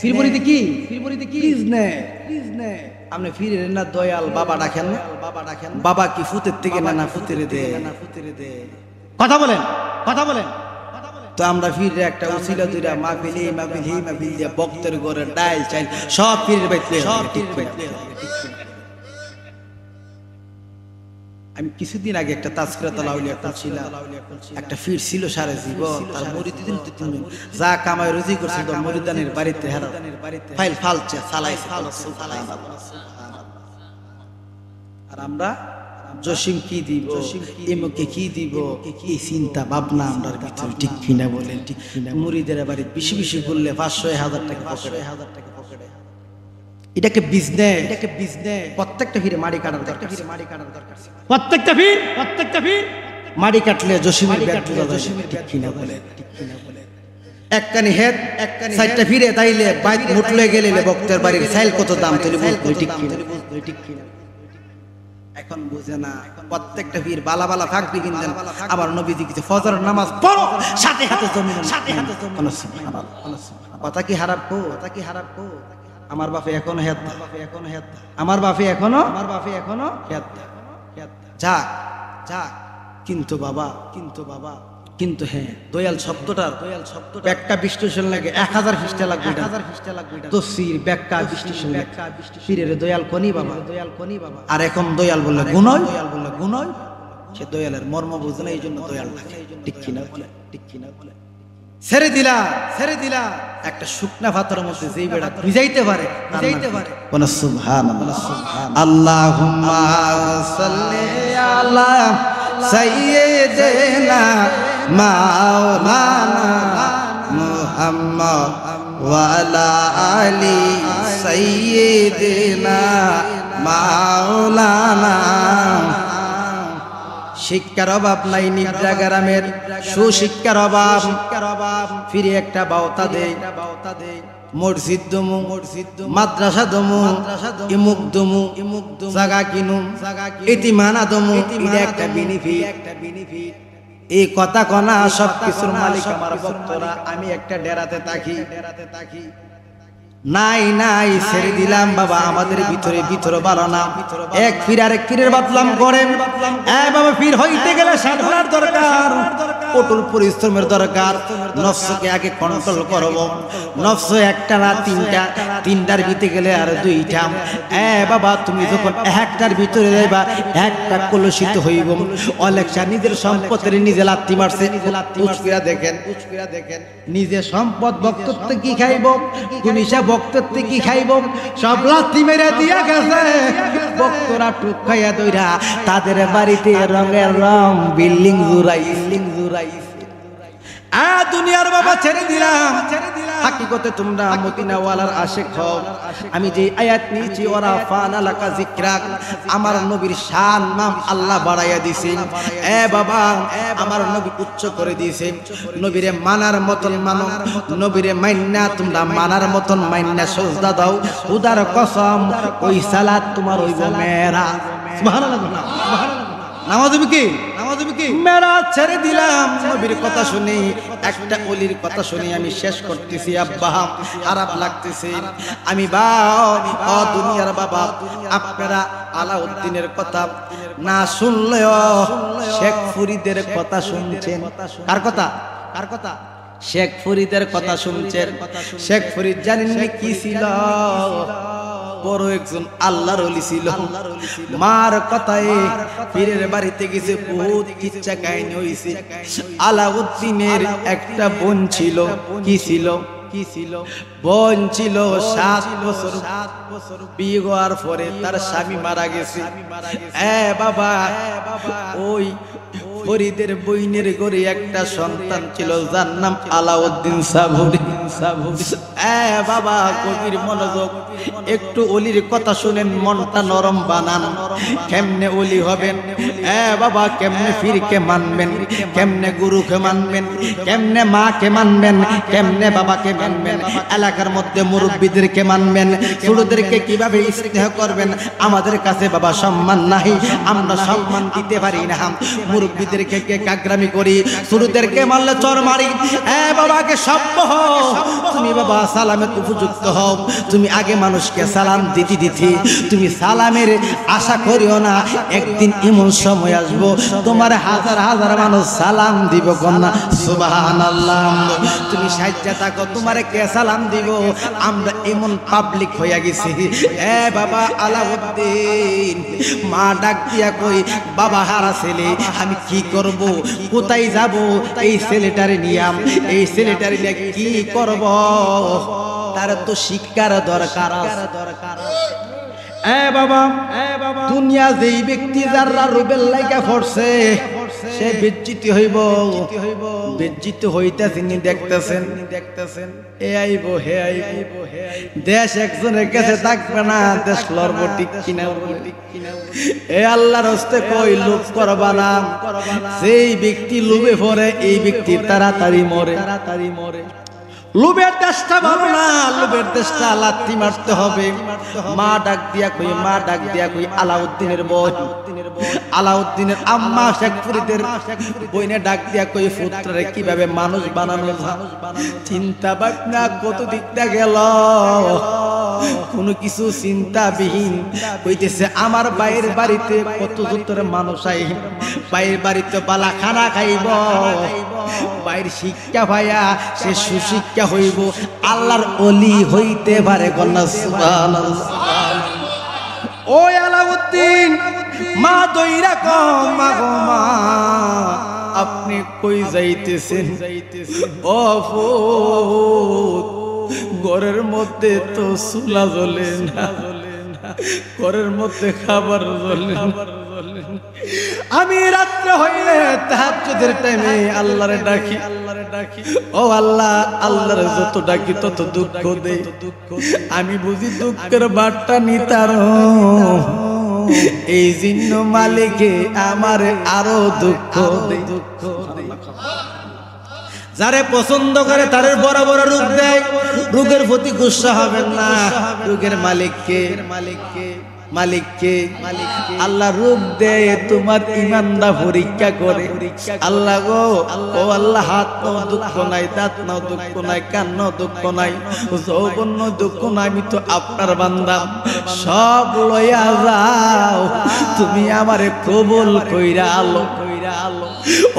ফির মুরিদি কি, ফির মুরিদি কি বিজনেস, বিজনেস। আপনি ফিরে না দয়াল বাবা ডাকেন, বাবা ডাকেন। বাবা কি ফুতের থেকে না ফুতেরে দে, না ফুতেরে দে। কথা বলেন, কথা বলেন। তো আমরা ফিরে একটা উসিলা দুইরা মাহফিল, এই মাহফিল, এই মাহফিল দিয়া বক্তের ঘরে ডাইল চাইল সব ফিরে বাইতে, সব ঠিক বাইতে। আমি কিছুদিন আগে একটা তাজকিরাতুল আউলিয়া করছিলাম, একটা ফির ছিল সারা জীবন। তার মুরিদিন যা কামাই রুজি করছিল মুরিদানের বাড়িতে হারা ফাইল ফালছে চালাইছে। আর আমরা জসিম কি দিব, এমকে কি দিব, এই চিন্তা ভাবনা আমরার ভিতরে। ঠিক কিনা বলেন? ঠিক কিনা? মুরিদের বাড়ি বেশি বেশি করলে 500-1000 টাকা পকেটে, 1000 টাকা পকেটে। এটাকে বিজনেস, এটাকে বিজনেস। প্রত্যেকটা ফিরে মাড়ি কাটার দরকার, মাড়ি কাটার দরকার। প্রত্যেকটা ফির, প্রত্যেকটা ফির মাড়ি কাটলে জসিমের ব্যাগ পূজা, জসিমের। ঠিক কিনা বলে? ঠিক কিনা বলে? একখানি হেড, একখানি সাইডটা ফিরে তাইলে বাইক মুটলে গেলে বক্তের বাড়ির সাইল কত দাম তুলি বলতো। ঠিক কিনা? ঠিক কিনা? এখন বুঝে না। প্রত্যেকটা ফির বালা বালা থাকবি কিনতেন। আবার নবীজি কিছু ফজর নামাজ পড়ো সাথে হাতে জমিন, সাথে হাতে জমিন। কথা কি হারাপ কো, কথা কি হারাপ কো। আমার বাপে এখনো হেদ, এখনো হেদ। আমার বাপে এখনো, আমার বাপে এখনো হেদ। যাক যাক, কিন্তু বাবা, কিন্তু বাবা, কিন্তু হ্যাঁ দয়াল শব্দটার, দয়াল শব্দ ব্যাখ্যা বিশ্লেষণ লাগে 1000 পৃষ্ঠা লাগবে, 1000 পৃষ্ঠা লাগবে। তফসির ব্যাখ্যা বিশ্লেষণ, ব্যাখ্যা বিশ্লেষণ। ফিরে দয়াল কোনি বাবা, দয়াল কোনি বাবা। আর এখন দয়াল বললে গুণই, দয়াল বললে গুণই। সে দয়ালের মর্ম বুঝে না, এই জন্য দয়াল লাগে। ঠিক কিনা বলে? ঠিক কিনা বলে? ছেড়ে দিলা একটা শুকনা পাথরের মধ্যে যেই বেড়া ভিজাইতে পারে বলো সুবহানাল্লাহ। আল্লাহুম্মা সাল্লি আলা সাইয়্যিদিনা মাওলানা মুহাম্মদ ওয়া আলা আলি সাইয়্যিদিনা মাওলানা। শিক্ষার অভাব নাই, নিদ্রা গ্রামের সুশিক্ষার অভাব, ফিরে একটা বাউতা দেয়, মসজিদ দমু, মাদ্রাসা দমু, ইমুক দমু, জাগা কিনু, ইতিমানা দমু, এটা একটা বেনিফিট। এই কথা কনা সব কিছুর মালিক আমার ভক্তরা। আমি একটা ডেরাতে থাকি, নাই ছেড়ে দিলাম বাবা। আমাদের ভিতরে ভালো না, এক ফির আরেক ফিরের বদলাম করে। বাবা ফির হইতে গেলে সাধনার দরকার, কঠোর পরিশ্রমের দরকার। নফসকে আগে কন্ট্রোল করব। নফস একটা না তিনটার ভিতরে গেলে আর দুইটা। বাবা তুমি যখন একটার ভিতরে যাইবা একটা কলুষিত হইব। অলেকসা নিজের সম্পদের নিজে লাত্তি মারছে। দেখেন নিজে সম্পদ বক্তব্য কি খাইব, গুনিশা বক্তব্য কি খাইব, সব লাত্তি মেরে দিয়া গেছে। বক্তরা টুক খাইয়া দইরা তাদের বাড়িতে রঙের রং বিল্ডিং জুড়াইছে। দুনিয়ার বাবা ছেড়ে দিলাম। হাকিকতে তোমরা মদিনাওয়ালার আশিক হও। আমি যে আয়াত নিয়েছি ওরা ফানা লাকা যিকরাক, আমার নবীর শান নাম আল্লাহ বাড়াইয়া দিয়েছেন। বাবা আমার নবী উচ্চ করে দিয়েছেন। নবীরে মানার মতন মানো, নবীরে মাইন্না তোমরা মানার মতন মাইন্না সজদা দাও। খুদার কসম ওই সালাত তোমার হইব মেরা। সুবহানাল্লাহ নামাজ হবে কি মেরা ছেড়ে দিলাম। নবীর কথা শুনি, একটা ওলির কথা শুনি আমি শেষ করতেছি। আব্বা খারাপ লাগতেছে। আমি দুনিয়ার বাবা আপনারা আলাউদ্দিনের কথা না শুনলেও শেখ ফরিদের কথা শুনছেন। কার কথা? শেখ ফরিদের কথা শুনছেন। শেখ ফরিদ জানেন কি ছিল? বড় একজন আল্লাহর ওলি ছিল। মার কথায় পীরের বাড়িতে গেছে, বহুত কিচ্ছা কাহিনী হইছে। আলাউদ্দিনের একটা বোন ছিল। কি ছিল? বোন ছিল 7 বছর। বিয়ে হওয়ার পরে তার স্বামী মারা গেছে। বাবা ওই ফরিদের বইনের ঘরে একটা সন্তান ছিল, যার নাম আলাউদ্দিন সাবুরি। বাবা কবির মনোযোগ, একটু ওলির কথা শুনেন, মনটা নরম বানান। কেমনে ওলি হবেন? বাবা কেমনে ফিরকে মানবেন, কেমনে গুরুকে মানবেন, কেমনে মাকে মানবেন, কেমনে বাবাকে মানবেন, এলাকার মধ্যে মুরব্বীদেরকে মানবেন, ছোটদেরকে কিভাবে স্নেহ করবেন। আমাদের কাছে বাবা সম্মান নাই, আমরা সম্মান দিতে পারি না। মুরব্বীদেরকে কাগরামি করি, ছোটদেরকে মারলে চর মারি। বাবাকে সভ্য হও, তুমি বাবা সালামের উপযুক্ত হও। তুমি আগে মানুষকে সালাম দিতে তুমি সালামের আশা করিও না। একদিন এমন সময় আসবো তোমার হাজার মানুষ সালাম দিব কন্যা। সুবহানাল্লাহ। তুমি সাজ্জা থাকো, তোমার কে সালাম দিব? আমরা এমন পাবলিক হইয়া গেছি। বাবা আলাউদ্দিন মা ডাক দিয়া কই, বাবা হারা ছেলে, আমি কি করব, কোথায় যাব? এই ছেলেটারে নিয়াম, এই ছেলেটারে নিয়ে কি করব? তার তো শিক্ষার দরকার। বাবা দুনিয়া যেই ব্যক্তি যারা রুবেল লাইকা পড়ছে সে বেজ্জিত হইব। বেজ্জিত হইতাছে নি দেখতেছেন। এ আইব হে আইব। দেশ একজনের কাছে থাকবে না, দেশ লড়ব ঠিক কিনা। এ আল্লাহর হস্তে কই লোভ করবা না। সেই ব্যক্তি লোভে পড়ে, এই ব্যক্তি তাড়াতাড়ি মরে। লোভের দেশটা ভালো না, লোভের দেশটা লাত্তি মারতে হবে। মা ডাক দিয়া কই আলাউদ্দিনের বোন, আলাউদ্দিনের আম্মা শেখ ফরিদের বইনে ডাক দিয়া কই, পুত্ররে কিভাবে মানুষ বানানো যায়। চিন্তা ভাবনা কত দিকটা গেল, কোনো কিছু চিন্তাবিহীন হইতেছে। আমার বাইরের বাড়িতে কত যতর মানুষ আই, বাইরের বাড়িতে বালা খানা খাইব, বাইর শিক্ষা ভাইয়া সে সুশিক্ষা হইব, আল্লাহর ওলি হইতে পারে কন্যা। সুবহানাল্লাহ। ওই আলাউদ্দিন মা দইরা কম, মা গো মা আপনি কই যাইতেছেন? ও ফুত, ঘরের মধ্যে তো চুলা জ্বলে না, ঘরের মধ্যে খাবার জ্বলে না। আমি রাত্রে হইলে তাহাজ্জুদের টাইমে আল্লাহরে ডাকি, ও আল্লাহ, আল্লাহরে যত ডাকি তত দুঃখ দেই। আমি বুঝি দুঃখের বাট্টা নিতার, এই জিন্ন মালিকে আমারে আরো দুঃখ দেই। যারে পছন্দ করে তারে বড় বড় রূপ দেয়। রোগের প্রতি গুসা হবেন না, রোগের মালিককে আল্লাহ রূপ দেয় তোমার ইমানদা পরীক্ষা করে। আল্লাহ গো, ও আল্লাহ, হাত নাও দুঃখ নাই, দাঁত নাও দুঃখ নাই, কান নাও দুঃখ নাই, যৌবন নাও দুঃখ নাই, আমি তো আপনার বান্দা, সব লইয়া যাও, তুমি আমারে কবুল কইরা আলো।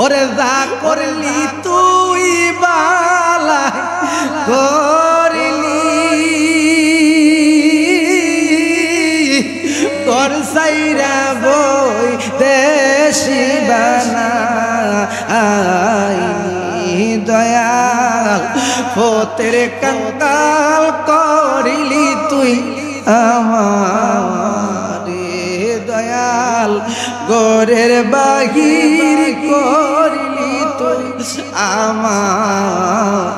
ওরে যা করলি তুই বালা করলি, ঘর সাইরা বই দেশি বানাইলি, দয়াল ফতের কাঙ্গাল করিলি তুই আমারে, দয়াল ঘরের বাহির করিলি তুই আমার।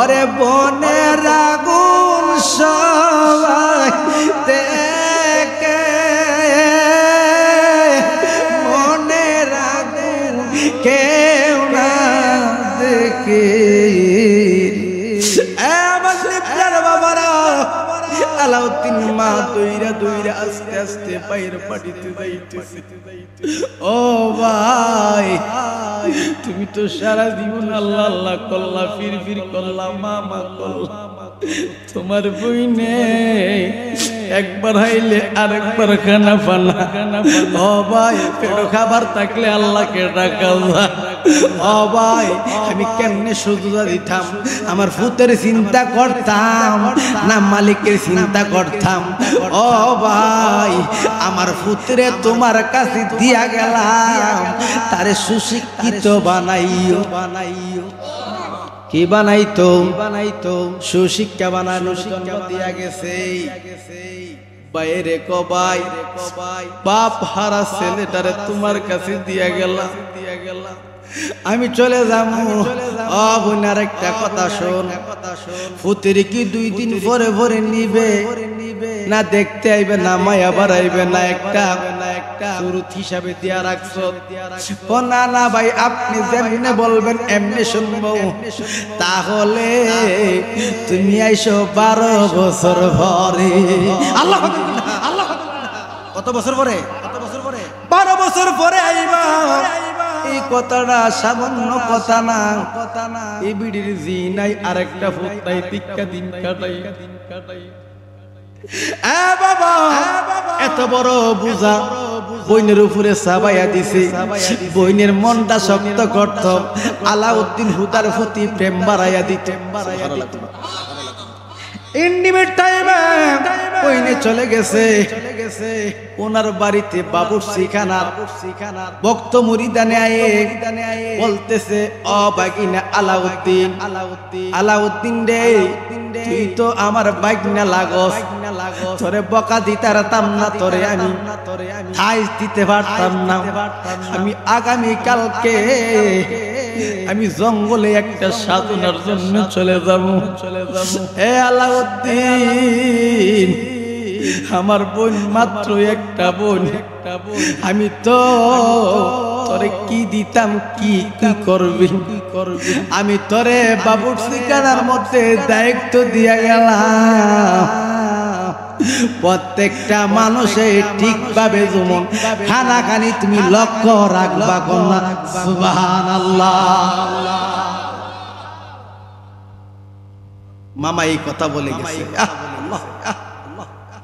ওরে বনের আগুন সবাই দেখে, মনের আগুন কেউ না দেখে। আলাউদ্দিন মা দইরা দইরা আস্তে আস্তে পায়ের পাটিতে যাইতেছে। ও ভাই, তুমি তো সারা জীবন আল্লাহ আল্লাহ করলা, ফির ফির করলা, মামা করলা, তোমার বইনে একবার হাইলে আরেকবার খানা পানা। ও ভাই, পেটো খাবার থাকলে আল্লাহকে ডাকা যায়। ও ভাই, আমি কেমনে সুজুদা দিতাম? আমার ফুতের চিন্তা করতাম না মালিকের চিন্তা করতাম? ও ভাই, আমার ফুতরে তোমার কাছে দিয়া গেলাম, তারে সুশিক্ষিত বানাইও। কি বানাইতো? সুশিক্ষা বানানো দিয়া গেছে। বাইরে কবাই বাপ হারা ছেলেটারে তোমার কাছে দিয়া গেলাম, আমি চলে যাবো। ও বোন, আর একটা কথা শোন, ফুতের কি 2 দিন পরে পরে নিবে না, দেখতে আইবে না, মায়া বাড়াইবে না, একটা সুরুত হিসাবে দিয়া রাখছো? ও না না ভাই, আপনি যেমনে বলবেন এমনি শুনবো। তাহলে তুমি আইসো 12 বছর পরে। আল্লাহ আল্লাহ, কত বছর পরে? 12 বছর পরে আইবা। এই কথাটা সামান্য কথা না, এই বিড়ির জি নাই, আরেকটা ফুট নাই, টিক্কা দিন কাটাই। বাবা, এত বড় বুঝা বইনের উপরে চাবাইয়া দিছে। বইনের মনটা শক্ত করত, আলাউদ্দিন হুদার প্রতি প্রেম বাড়াইয়া দিত। ইন্ডিমের টাইমে বইনে চলে গেছে ওনার বাড়িতে বাবুর্চিখানার ভক্ত মুরিদানে আয়ে বলতেছে, ও বাগিনা আলাউদ্দিন রে, তুই তো আমার বাগিনা লাগস, তোরে বকা দিতারতাম না, তোরে আমি ঠাইস দিতে পারতাম না। আমি আগামী কালকে আমি জঙ্গলে একটা সাধনার জন্য চলে যাব। এ আলাউদ্দিন, আমার বোন মাত্র একটা বোন, আমি তো তোরে কি দিতাম, কি করবি? আমি তোরে বাবুর্চিখানার মধ্যে দায়িত্ব দিয়া গেলাম, প্রত্যেকটা মানুষে ঠিকভাবে যেমন খানা খানি তুমি লক্ষ্য রাখবা। কন্যা সুবহানাল্লাহ। মামা এই কথা বলে গেছে।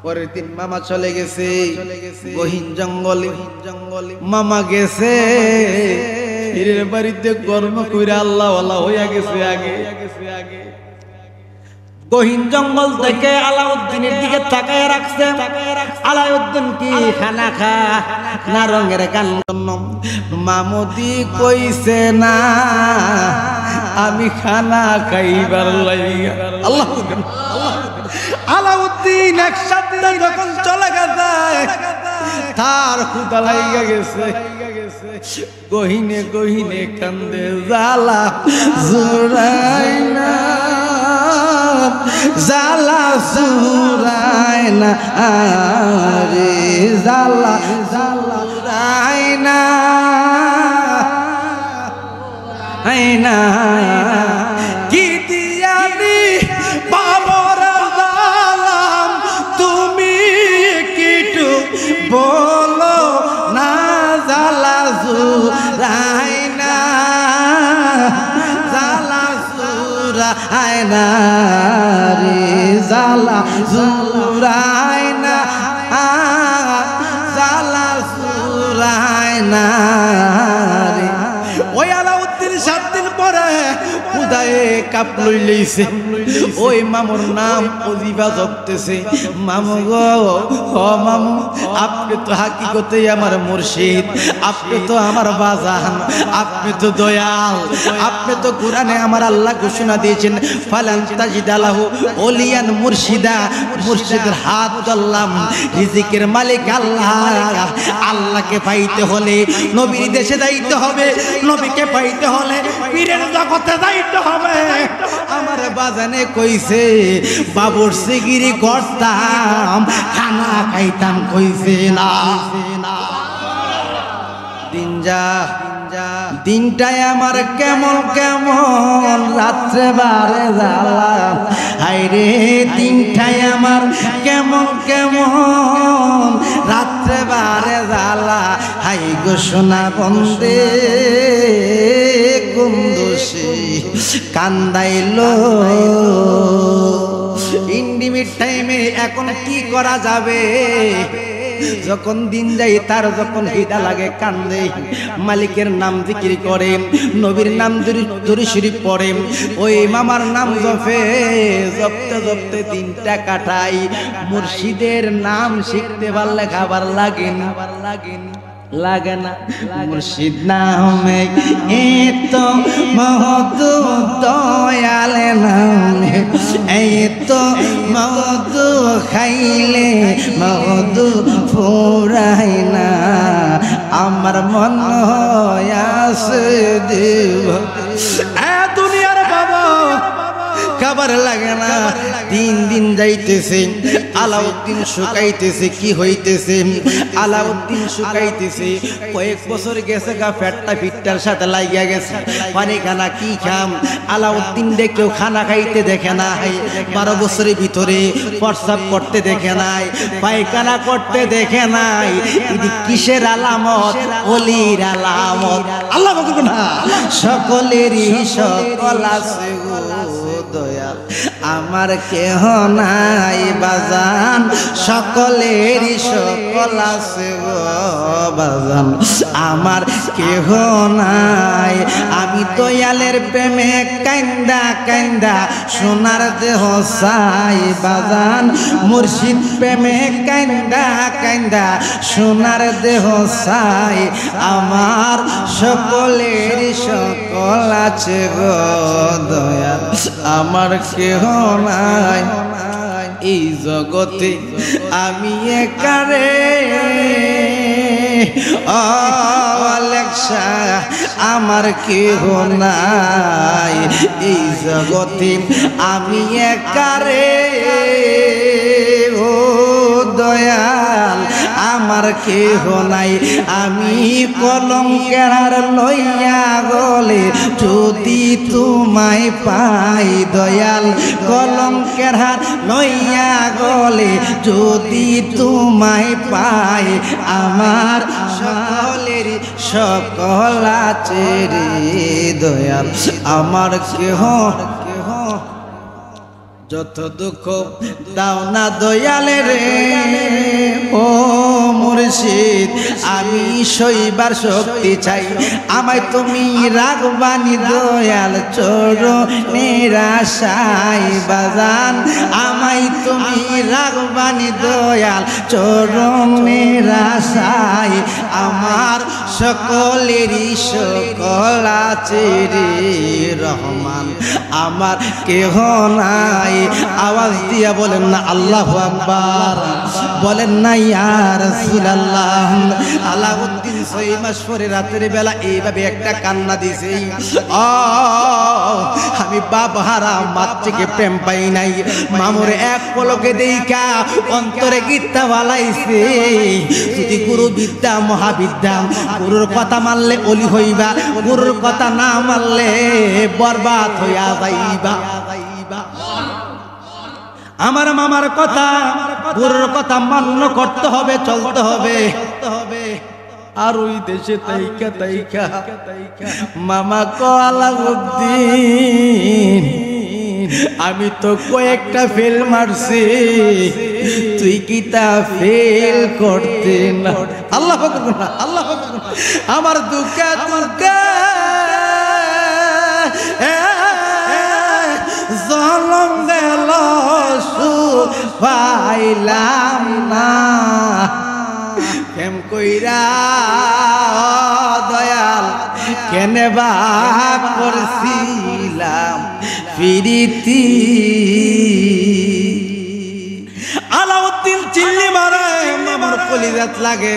পরের দিন মামা চলে গেছে গহীন জঙ্গলে। মামা গেছে পীরের বাড়িতে কর্ম কইরা আল্লাহ ওয়ালা হইয়া গেছে। আগে গহীন জঙ্গল থেকে আলাউদ্দিনের দিকে তাকায় রাখছে। আলাউদ্দিন কি খানা খা না রঙের গান? মামুদি কইছে না আমি খানা খাইবার লাইগা। আল্লাহ আলাউদ্দিন একসাথে যখন চলে গেছে তার ক্ষুধা লাইগা গেছে। গহীনে গহীনে কান্দে জালা জুরাই না, জালা জুরাই না রে, জালা জুরাই না আইনা কি দিয়ানি বাবর জালাম তুমি কিটু বলো না, জালা জুরাই না, জালা জুরাই না রে, জালা জুরাই না, জালা জুরাই না রে। ওই আলাউদ্দিন 7 দিন পরে খুদায়ে কাপ লই লইছে। ওই মামুর নাম অজিবা জপতেছে। মামু গো, ও মামু, আপনি তো হাকিকতেই আমার মুর্শিদ, আপনি তো আমার বাজান, আপনি তো দয়াল, আপনি তো কোরআনে আমার আল্লাহ ঘোষণা দিয়েছেন ফালান তাজিদালাহু ওলিয়ান মুর্শিদা। মুর্শিদের হাত ধরলাম, রিজিকের মালিক আল্লাহ। আল্লাহকে পাইতে হলে নবীর দেশে যাইতে হবে, নবীকে পাইতে হলে পীরের জগতে যাইতে হবে। আমার বাজানে কইছে বাবুর সিগিরি করতাম, খানা খাইতাম কইছে না। দিন যা দিনটাই আমার কেমন কেমন, রাত্রে বারে জ্বালা। হায়রে দিনটাই আমার কেমন কেমন, রাত্রে বারে জ্বালা। হাই গো সোনা বন্দে কুন্দুসি কান্দাইলো। ইন্ডিমিট টাইমে এখন কি করা যাবে? যখন দিন যাই তার যখন হিদা লাগে কান্দে, মালিকের নাম জিকির করে, নবীর নাম দরুদ শরীফ পড়ে, ওই মামার নাম জপে, জপতে জপতে দিনটা কাটাই। মুর্শিদের নাম শিখতে পারলে খাবার লাগে না, লাগে না। মুর্শিদ নামে এত মধু, দয়াল নামে এত মধু, খাইলে মধু ফুরাই না। আমার মন হয় আসে দেব দুনিয়ার বাবা, খাবার লাগে না। দিন দিন যাইতেছে, আলাউদ্দিন শুকাইতেছে। কি হইতেছে? আলাউদ্দিন শুকাইতেছে। কয়েক বছর গেছে গা, পেটটা পিঠটার সাথে লাগিয়া গেছে। পানি খানা কি খাম? আলাউদ্দিন কেউ খানা খাইতে দেখে নাই। 12 বছরের ভিতরে প্রস্রাব করতে দেখে নাই, পায়খানা করতে দেখে নাই। এটি কিসের আলামত? ওলির আলামত। আল্লাহ বলবে না সকলেরই সকল আছে গো দয়াল, আমার কেহ নাই বাজান, সকলেরই সকল আছে গো বাজান, আমার কেহ নাই। আমি দয়ালের প্রেমে কান্দা কান্দা সোনার দেহ চাই বাজান, মুর্শিদ প্রেমে কান্দা কান্দা সোনার দেহ চাই। আমার সকলেরই সকল আছে গো দয়াল, আমার কেহ নাই এই জগতে, আমি একারে। আলেক্সা আমার কেহ নাই এই জগতে, আমি একারে। ও দয়াল আমার কেহ নাই, আমি কলঙ্কের লইয়া গলে যদি তোমায় পাই দয়াল, কলঙ্কের হার লইয়া গলে যদি তোমায় পাই। আমার সকলের সকল আছে রে দয়াল, আমার কেহ যত দুঃখ দাও না দয়ালে রে ও মুর্শিদ, আমি সইবার শক্তি চাই, আমায় তুমি রাখবানি দয়াল চরণের আশায় বাজান, আমায় তুমি রাখবানি দয়াল চরণের আশায়, আমার সকলেরই সকল আছে রে রহমান, আমার কেহ নাই। আওয়াজ দিয়া বলেন না আল্লাহু আকবার, বলেন না ইয়া রাসূলুল্লাহ। আলাউদ্দিন 6 মাস পরে রাতের বেলা এইভাবে একটা কান্না দিছে, আমি বাবা হারা মাতৃকে প্রেম পাই নাই, মামুর এক পলকে দেইখা অন্তরে গীতা বালাইছে, যদি গুরু বিদ্যা মহাবিদ্যা, গুরুর কথা মানলে অলি হইবা, গুরুর কথা না মানলে বরবাদ হইয়া যাইবা। আমার মামার কথা গুরুর কথা মান্য করতে হবে, চলতে হবে। আর ওই দেশে তাইকা তাইকা মামা আলাউদ্দিন, আমি তো কয়েকটা ফেল মারছি, তুই কি তা ফেল করতে না? আল্লাহ না, আল্লাহ আমার দুঃখে দুঃখে জলম গেল পাইলাম না, কেম কইরা দয়াল কেনে বা করছিলাম ফিরিতি। আলাউদ্দিন চিল্লি মারে, আমার কলিজাত লাগে,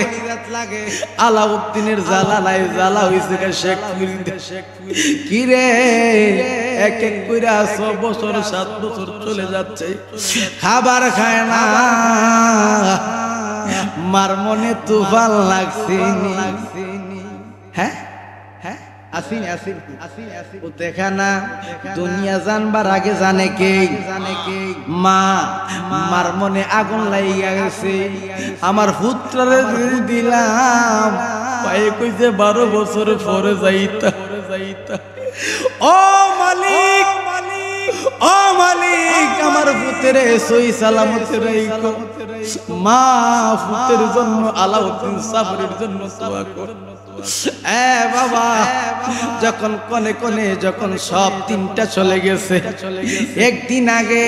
আলাউদ্দিনের জ্বালা নাই, জ্বালা হইছে শেখ মুরিদে। কি রে এক এক কইরা 6 বছর 7 বছর চলে যাচ্ছে, খাবার খায় না, মার মনে তুফান লাগছে। হ্যাঁ হ্যাঁ আসিনি আসিনি ও দেখা না, দুনিয়া জানবার আগে জানে কে, মা। মার মনে আগুন লাইগা গেছে, আমার পুত্ররে দিলাম, পায়ে কইছে 12 বছর পরে যাইতা। ও মালিক, ও মালিক, আমার পুত্রে সই সালামতে রাইখো। মা পুত্রের জন্য, আলাউদ্দিন সাবরের জন্য দোয়া কর। বাবা যখন কোনে কোনে যখন সব 3টা চলে গেছে, একদিন আগে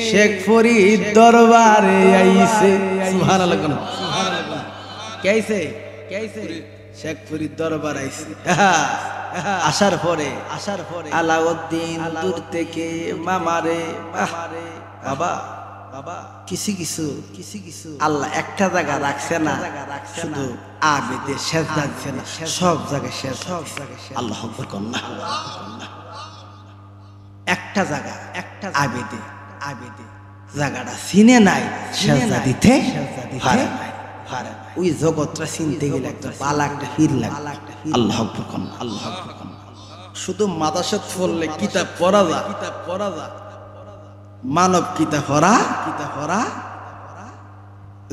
শেখ ফরিদ দরবারে আইছে। সুবহানাল্লাহ, কে আইছে? শেখ ফরিদ দরবার আইছে। আসার পরে আলাউদ্দিন দূর থেকে মামারে, বাবা কিছু কিছু আল্লাহ একটা জায়গা রাখছে না, শুধু আবেদে সেজদা দিছে না, সব জায়গায় আল্লাহু আকবার কন্না। একটা জায়গা, একটা আবেদে জায়গাটা চিনে নাই, সেজদা দিতে পারে নাই। ওই জগৎটা চিনতে গেলে একটা পালা একটা ফির লাগে। আল্লাহু আকবার কন্না, আল্লাহু আকবার কন্না। শুধু মাদ্রাসাত পড়লে কিতাব পড়া যায়, মানব কিতাব পড়া,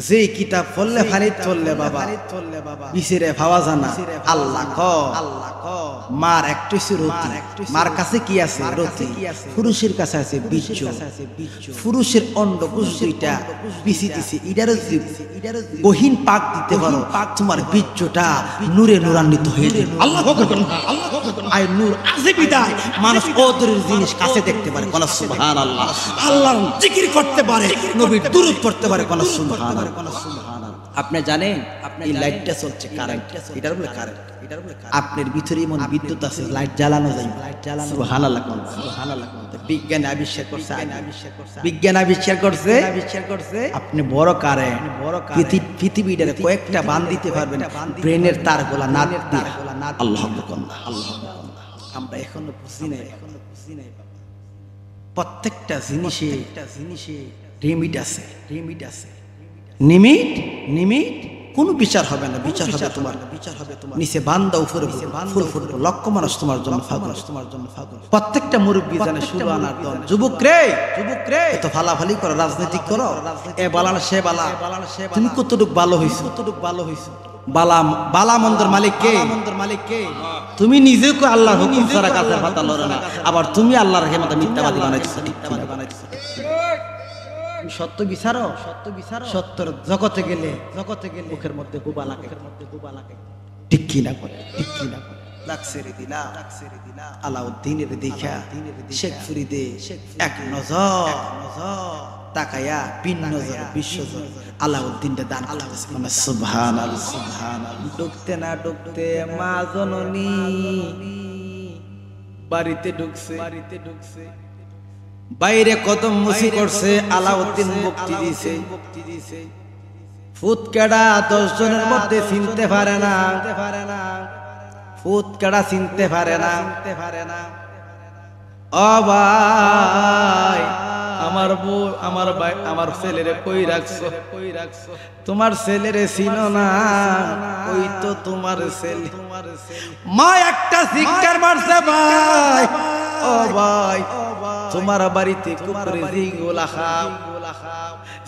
যে কিতাব পড়লে ফারিদ পড়লে বাবা বিচিরে ভাবা জানা। আল্লাহ ক মার একটু রতি, মার কাছে কি আছে? রতি। পুরুষের কাছে আছে বীর্য, পুরুষের অন্ডকোষ দুইটা বিচি দিছে, ইডারও গহীন পাক দিতে পারো, তোমার বীর্যটা নূরে নূরান্বিত হয়ে যাবে। আল্লাহ আই নূর আছে বিদায় মানুষ ওদরের জিনিস কাছে দেখতে পারে। কোন সুবহানাল্লাহ। আল্লাহর জিকির করতে পারে, নবীর দুরূদ পড়তে পারে। কোন সুবহানাল্লাহ। আপনি জানেন এই লাইটটা চলছে কারেন্ট, এটার বলে কারেন্ট। আপনার ভিতরে এমন বিদ্যুৎ আছে, লাইট জ্বালানো যায়। সুবহানাল্লাহ, সুবহানাল্লাহ। বিজ্ঞান আবিষ্কার করছে, আপনি বড় কারেন্ট, পৃথিবীটারে কয়েকটা বান দিতে পারবেন ব্রেনের তারগুলা না দিয়ে। আল্লাহু আকবার, আল্লাহু আকবার। আমরা এখনো বুঝি নাই। প্রত্যেকটা জিনিসে লিমিট আছে। নিমিট কোনো বিচার হবে না, বিচার হবে তোমার নিচে বান্দা, উপরে ফুল ফুটবো, লক্ষ মানুষ তোমার জন্য ফাগল। প্রত্যেকটা মুরব্বী জানে শুরু আনার দল। যুবক রে এত ফালাফালি করো, রাজনীতি করো, এ বালান সে বালা, তুমি কতটুক ভালো হইছো? বালা মন্দর মালিক কে? তুমি নিজেকে আল্লাহর হুকুম ছাড়া গাছের পাতা লড়ে না, আবার তুমি আল্লাহর হেমাতে মিথ্যাবাদী বানাইছো। সত্য বিচারো, সত্যের জগতে গেলে মুখের মধ্যে গুবা লাগে, ঠিক কি না করে, ঠিক কি না করে। লাক্সেরি দিলা আলাউদ্দিনের দেখা শেখ ফরিদে এক নজর তাকায়া বিন নজর বিশ্বজর আলাউদ্দিনকে দান করতেছে। মানে সুবহানাল্লাহ, সুবহানাল্লাহ। ঢুকতে না ঢুকতে মা জননী বাড়িতে ঢুকছে, বাইরে কদম মুসি করছে। আলাউদ্দিন মুক্তি দিছে। ফুতকেডা 10 জনের মধ্যে চিনতে পারে না, ফুতকেডা চিনতে পারে না। ও ভাই, আমার বউ, আমার ভাই, আমার ছেলেরে কই রাখছো? তোমার ছেলেরে চিনো না? ওই তো তোমার ছেলে। মা একটা চিৎকার মারছে, ভাই ও ভাই, তোমার বাড়িতে কুকুরে যেগুলা খাও,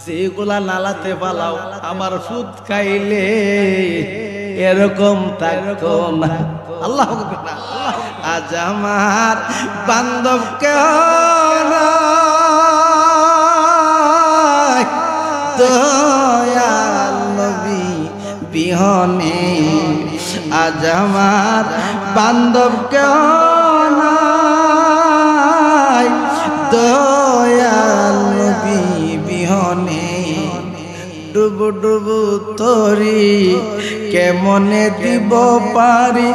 যেগুলা নালাতে পালাও, আমার ফুট খাইলে এরকম থাকতো না। আল্লাহ আজ আমার বান্ধব দয়াল নবী বিহনে, আজ আমার বান্ধব দয়াল নবী বিহনে। ডুবু ডুবু তরি কেমনে দিব পারি,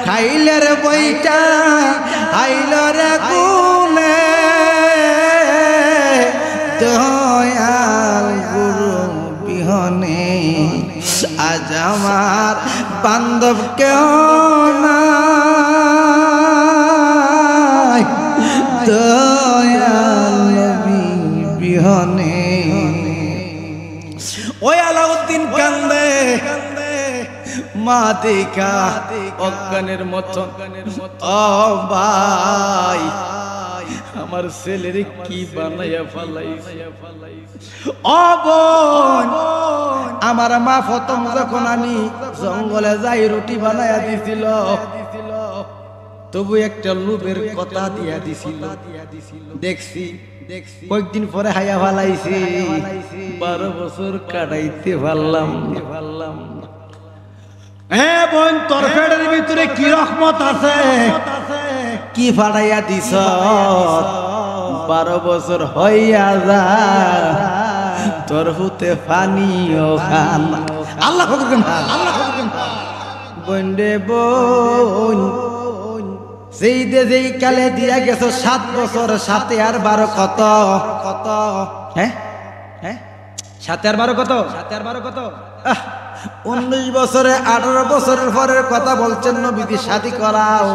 খাইলে রে বইটা আইল রে গুনে, দয়াল গুরু বিহনে আজ আমার বান্ধব কেউ নাই, দয়াল নবী বিহনে। ওই আলাউদ্দিন কান্দে, মা দেখা অজ্ঞানের মতো। ও ভাই, আমার ছেলের কি বানাইয়া ফালাইছে। ও বোন, আমার মা প্রথম যখন আমি জঙ্গলে যাই রুটি বানাইয়া দিছিল, তবু একটা লোভের কথা দিয়া দিছিল। দেখছি কয়েকদিন পরে হাইয়া ফালাইছি। 12 বছর কাটাইতে পারলাম। হ্যাঁ বোন, তোর পেটের ভিতরে কি রহমত আছে, কি ফাটাইয়া দিছ। 12 বছর হইয়া যা, তোর হুতে পানিও খান। আল্লাহ বোন রে বোন, যেই দে যেই কালে দিয়া গেছো 7 বছর, 7 আর 12 কত? হ্যাঁ হ্যাঁ, 7 আর 12 কত? 19 বছরে 18 বছরের পরের কথা বলছেন নবীজি, শাদী করাও।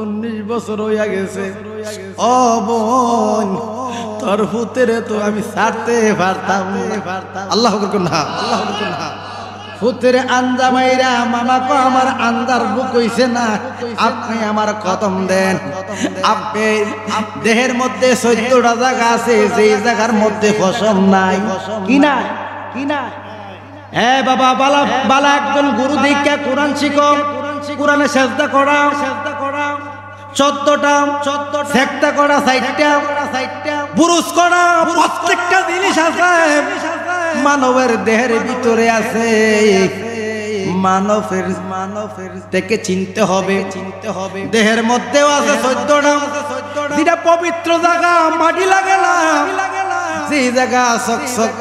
19 বছর হইয়া গেছে। ও বোন, তোর ফুতেরে তো আমি ছাড়তে পারতাম না। আল্লাহ না, আল্লাহ না। ফুতেরে আন্দা মাইরা মামা কো আমার আন্দার বুক হইছে না, আপনি আমার কদম দেন। আপনি দেহের মধ্যে 14টা জায়গা আছে, যেই জায়গার মধ্যে ফসল নাই। কি না, কি না? হ্যাঁ বাবা, বালা বালা একজন গুরু দীক্ষা কোরআন শিখো, কোরআনে সেজদা করাও। 14টা সেজদা করা, 60টা বুরুজ করা, প্রত্যেকটা জিনিস আছে মানবের দেহের ভিতরে আছে। মানবের থেকে চিনতে হবে। দেহের মধ্যেও আছে 14টা, যেটা পবিত্র জায়গা, মাটি লাগে না, যে জায়গা চকচক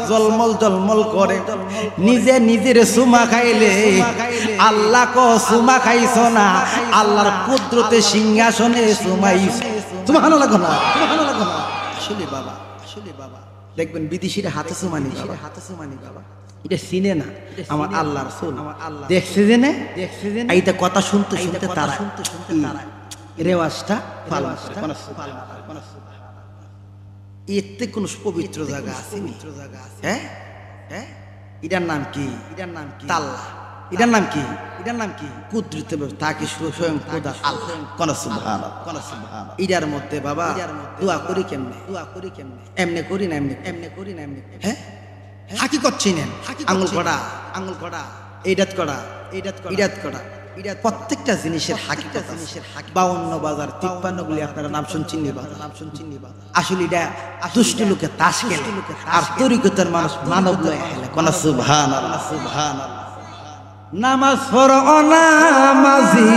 জলমল জলমল করে। নিজে নিজের সুমা খাইলে আল্লাহ কো সুমা খাইছ না, আল্লাহর কুদরতে সিংহাসনে সুমাইছ। সুবহানাল্লাহ না, সুবহানাল্লাহ না। আসলে বাবা, আসলে বাবা, দেখবেন বিদেশিরা হাতে সুমানি বাবা, হাতে সুমানি বাবা, এটা চিনে না আমার আল্লাহর রাসূল। দেখছে যে না, এইটা কথা শুনতে শুনতে তারা রেওয়াজটা পালন করে। এতে কোন পবিত্র জায়গা আছে? হ্যাঁ হ্যাঁ, এটার নাম কি? এটার নাম কি? তাল্লা। এটার নাম কি? এটার নাম কি? কুদরত তাকে স্বয়ং খোদা আল্লাহ। কোন সুবহানাল্লাহ, কোন সুবহানাল্লাহ। এটার মধ্যে বাবা দোয়া করি কেমনে? দোয়া করি কেমনে? এমনে করি না, এমনে করি না, এমনে। হ্যাঁ, হাকিকত চিনেন? আঙ্গুল কড়া, আঙ্গুল কড়া, এইটাত কড়া, এইটাত কড়া, এইটাত কড়া, প্রত্যেকটা জিনিসের হাকিকত আছে। 52 বাজার 53 গুলি আপনারা নাম শুনছেন নি বাজার, আসলে এটা দুষ্ট লোকে তাস খেলে আর তরিকতের মানুষ মানব লয় খেলে। কোন সুবহানাল্লাহ সুবহানাল্লাহ। নামাজ পড়ো নামাজি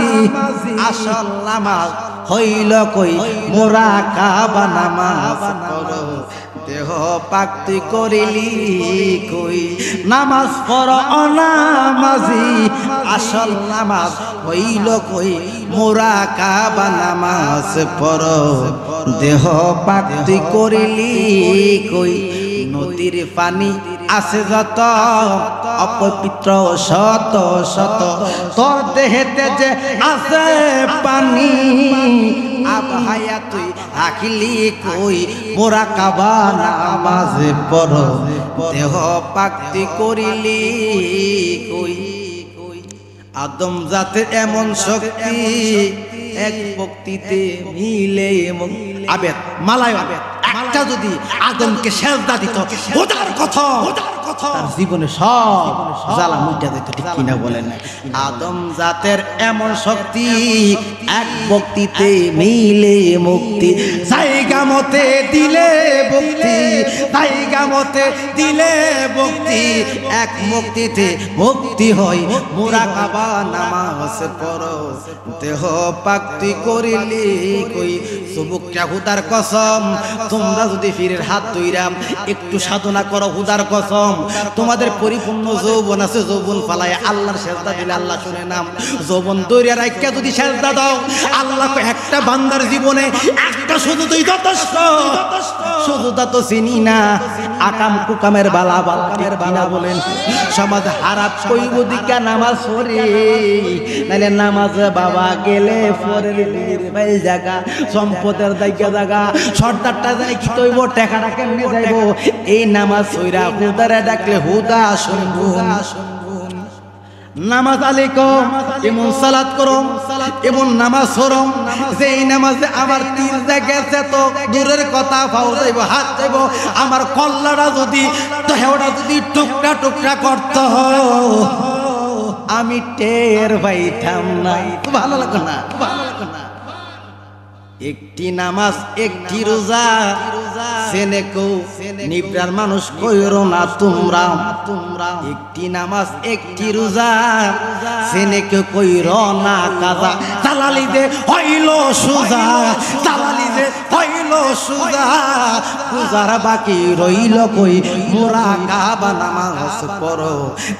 আসল নামাজ হইল কই মুরাকাবা নামাজ পড়ো দেহ পাক তুই করিলি কই। নামাজ পড়ো নামাজি আসল নামাজ হইল কই মুরাকাবা নামাজ পড়ো দেহ পাক তুই করিলি কই। নদীর পানি আছে যত অপবিত্র শত শত তোর দেহেতে যে আছে পানি আবহায়া তুই রাখিলি কই মুরাকাবা নামাজ পড়ো দেহ পাক্তি করিলি কই। আদম জাতের এমন শক্তি এক ভক্তিতে মিলে আবেদ মালায় আবেদ একটা যদি আদমকে সেজদা দিত ওটার কথা তার জীবনে সব জ্বালা মুইটা দিত, ঠিক কিনা বলেন? আদম জাতের এমন শক্তি এক ভক্তিতে মিলে মুক্তি। জায়গা মতে দিলে ভক্তি, জায়গা মতে দিলে ভক্তি, এক মুক্তিতে মুক্তি হয় মুরাকাবা নামাজ পড়ো দেহ পাক্তি করিলি কই। সুবুকটা হুদার কসম তোমরা যদি ফিরের হাত ধইরাম একটু সাধনা করো হুদার কসম তোমাদের পরিপূর্ণ যৌবন আছে, যৌবন ফালায় আল্লাহর সেজদা দিলে আল্লাহ শুনে নাম। যৌবন দইরা রাইখা যদি সেজদা দাও আল্লাহ একটা বান্দার জীবনে একটা সুযোগই যথেষ্ট। সুযোগটা তো চিনি না আকাম কুকামের বালা বালামের বালা বলেন সমাজ হারাপ কইব দিকা নামাজ পড়ে নাইলে নামাজ বাবা গেলে পরের বীর ভাই জায়গা সম্পদের দায়িকা জায়গা সর্দারটা যাই কি তৈব টাকাটা কেমনে যাইব। এই নামাজ সইরা হুদারে ডাকলে হুদা শুনবুন। নামাজ আলাইকুম এমন সালাত করো এমন নামাজ পড়ো যে এই নামাজে আমার তীর গেছে তো দূরের কথা পাও যাইব হাত যাইব আমার কল্লাটা যদি দেহটা যদি টুকরা টুকরা করতে আমি টের পাইতাম না। ভালো লাগে না? ভালো লাগে না? একটি নামাজ একটি রোজা সেনে কো নিব্রার মানুষ কইরো না তোমরা। একটি নামাজ একটি রোজা সেনে কে কইরো না কাজা। দালালি দে হইল সুজা, দালালি দে হইল সুজা, পূজার বাকি রইল কই মুরাকাবা নামাজ পড়ো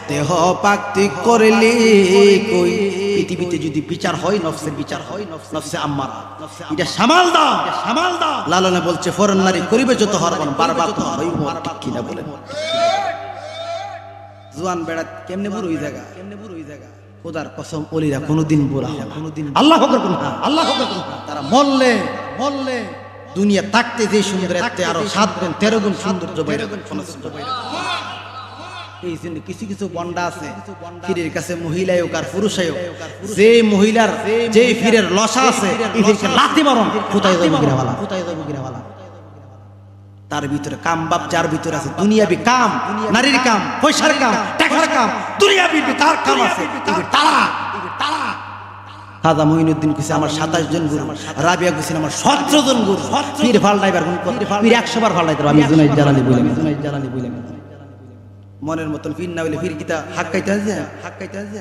দেহ পাক্তি করলি কই। পৃথিবীতে যদি বিচার হয় নফসের বিচার হয় নফসে আম্মারা এটা সামাল দাও সামাল দাও। লালনে বলছে ফরন নারী করিবে যত হরবন বারবার তো হইব, ঠিক কিনা বলেন? জোয়ান বেড়া কেমনে বুড়ো হই জায়গা কেমনে বুড়ো হই জায়গা খোদার কসম ওলিরা কোনোদিন বুড়া হয় কোনোদিন। আল্লাহ আকবার কোন আল্লাহ আকবার কোন তারা মরলে মরলে দুনিয়া থাকতে যে সুন্দর এতে আরো 7 গুণ 13 গুণ সৌন্দর্য বাইরে কোন বাইরে। এই জন্য কিছু কিছু বন্ডা আছে ফিরের কাছে মহিলাই হোক আর পুরুষাই হোক যে মহিলার যে ফিরের লসা আছে এদেরকে লাথি মারুন কোথায় যাবো গিরাওয়ালা কোথায় যাবো গিরাওয়ালা। তার ভিতরে কাম বাপ যার ভিতরে আছে দুনিয়াবি কাম নারীর কাম পয়সার কাম টাকার কাম দুনিয়াবি তার কাম আছে তারা তারা। খাজা মঈনুদ্দিন কইছে আমার 27 জন গুরু, রাবিয়া কইছেন আমার 17 জন গুরু। ফির ফালটাইবার কোন ফির 100 বার ফালটাইতে আমি জুনাইদ জালালি বলি জুনাইদ জালালি বলি মনের মতন ফির না হইলে ফির কিতা হাক্কাইতে আছে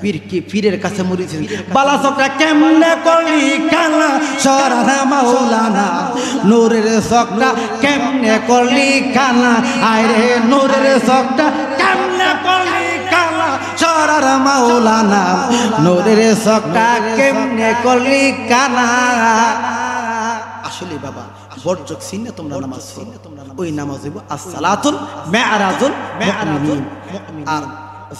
ফির কি ফিরের কাছে মরিছেন বালা চকরা কেমনে করলি কালা সরানা মাওলানা নূরের চকরা কেমনে করলি কালা আরে নূরের চকরা কেমনে করলি কালা সরানা মাওলানা নূরের চকরা কেমনে করলি কালা। আসলে বাবা বর্জক চিন্না তোমরা নামাজ ওই নামাজ হইব আসসালাতুল মি'রাজুল মুমিনিন। আর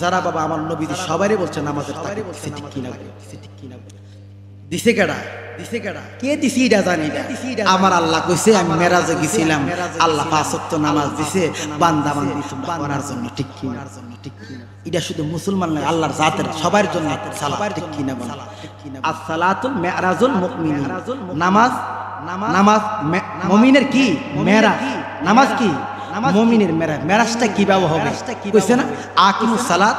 যারা বাবা আমার নবীজি সবারই বলছে নামাজের তারিখ ঠিক কিনা ঠিক কিনা দিছে কেডা দিছে কেডা কে দিছি এটা জানি না। আমার আল্লাহ কইছে আমি মেরাজে গেছিলাম আল্লাহ 5 ওয়াক্ত নামাজ দিছে বান্দা বান্দি তোমরা করার জন্য, ঠিক কিনা ঠিক কিনা। এটা শুধু মুসলমান নয় আল্লাহর জাতের সবার জন্য সালাত, ঠিক কিনা বল? আসসালাতুল মি'রাজুল মুমিনিন নামাজ নামাজ মুমিনের কি মেরাজ নামাজ কি মুমিনের মেরাজ। মেরাজটা কিভাবে হবে কইছে না? আকিমুস সালাত,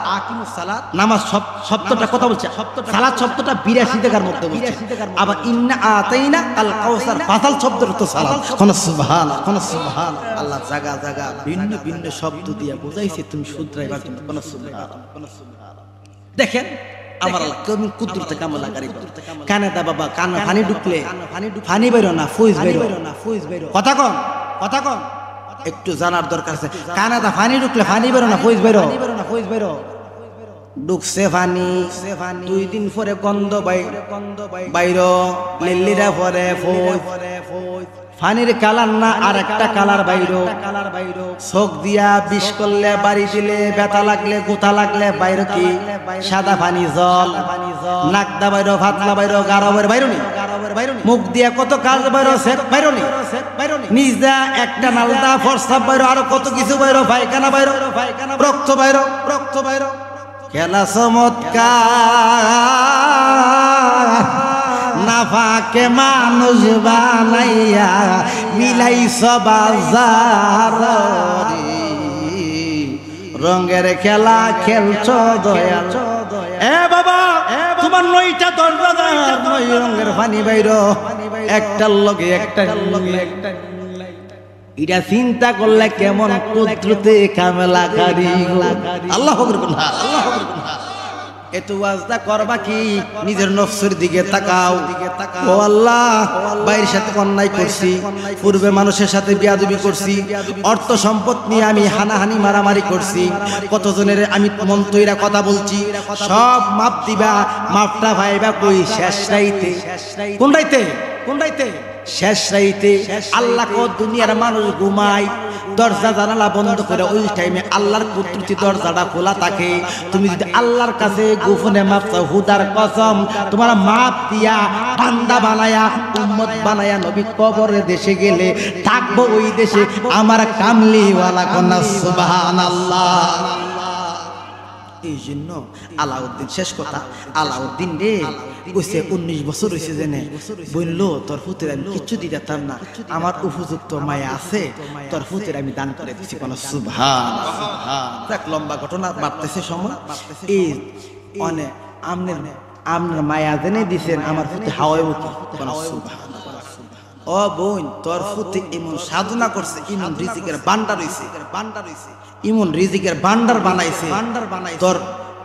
নামাজ শব্দটা কথা বলছে, সালাত শব্দটা 82 জায়গার মধ্যে বলছে। আবার ইন্না আতাইনা আল কাউসার ফাসাল শব্দটা তো সালাত। কোন সুবহানাল্লাহ, কোন সুবহানাল্লাহ। আল্লাহ জায়গা জায়গা ভিন্ন ভিন্ন শব্দ দিয়ে বুঝাইছে, তুমি শুধরাইবা কিন্তু। কোন সুবহানাল্লাহ, কোন সুবহানাল্লাহ। দেখেন আমার আল্লাহ কেমন কুদরতে কামলা করি। কানে দা বাবা, কান পানি ঢুকলে পানি বেরো না, ফুইজ বেরো না, ফুইজ বেরো। কথা কম, কথা কম, একটু জানার দরকার আছে। কানে দা পানি ঢুকলে পানি বেরো না, ফুইজ বেরো না, ফুইজ বেরো। ঢুকছে পানি, 2 দিন পরে গন্ধ বাইরো, লিল্লিরা পরে ফুইজ। পানির কালার না আর একটা কালার বাইরো। চোখ দিয়া বিষ করলে, বাড়ি দিলে, ব্যথা লাগলে, গোথা লাগলে বাইরো কি সাদা পানি জল। নাক দা বাইরো, ফাতলা বাইরো, গাঢ় বাইরো নি। মুখ দিয়া কত কাজ বাইরো, সেক বাইরো নি। নিজ দা একটা নালদা ফরসাব বাইরো, আরো কত কিছু বাইরো, পায়খানা বাইরো, রক্ত বাইরো, রক্ত বাইরো। খেলা চমৎকার, নাফাকে মানুষ বানাইয়া মিলাইছ বাজার। রঙের খেলা খেলছ দয়াল। এ বাবা, তোমার 9টা দরজা, 9 রঙের পানি বাইরো, একটার লগে একটা। এটা চিন্তা করলে কেমন কুদরতে কামেলা করি। আল্লাহ এত ওয়াজদা করবা কি? নিজের নফসের দিকে তাকাও। ও আল্লাহ, বাইরের সাথে অন্যায় করছি, পূর্বে মানুষের সাথে বিয়াদবি করছি, অর্থ সম্পদ নিয়ে আমি হানাহানি মারামারি করছি, কতজনের আমি মন তৈরা কথা বলছি, সব মাপ দিবা। মাপটা ভাইবা কই? শেষ রাইতে। কোন রাইতে? কোন রাইতে? শেষ রাইতে। আল্লাহ কো দুনিয়ার মানুষ ঘুমায়, দরজা জানালা বন্ধ করে, ওই টাইমে আল্লাহর কুদরতি দরজাটা খোলা থাকে। তুমি যদি আল্লাহর কাছে গোপনে মাপ চাও, হুদার কসম তোমার মাপ দিয়া বান্দা বানায়া, উম্মত বানায়া নবী কবরের দেশে গেলে থাকবো ওই দেশে আমার কামলিওয়ালা কন্যা। সুবহানাল্লাহ। এই জন্য আলাউদ্দিন, শেষ কথা, আলাউদ্দিন রে কইছে 19 বছর হইছে জেনে বললো, তোর পুতের আমি কিচ্ছু দিতাম না, আমার উপযুক্ত মায়া আছে, তোর পুতের আমি দান করে দিছি। কোন সুবহানাল্লাহ। দেখ লম্বা ঘটনা, বাড়তেছে সময়। এই অনেক আমনের মায়া জেনে দিছেন, আমার পুতে হাওয়ায় মুখী। কোন সুবহানাল্লাহ। ও বোন, তোর পুতে এমন সাধনা করছে, এমন রিজিকের ভান্ডার হইছে, ইমন রিজিকের ভান্ডার বানাইছে। তোর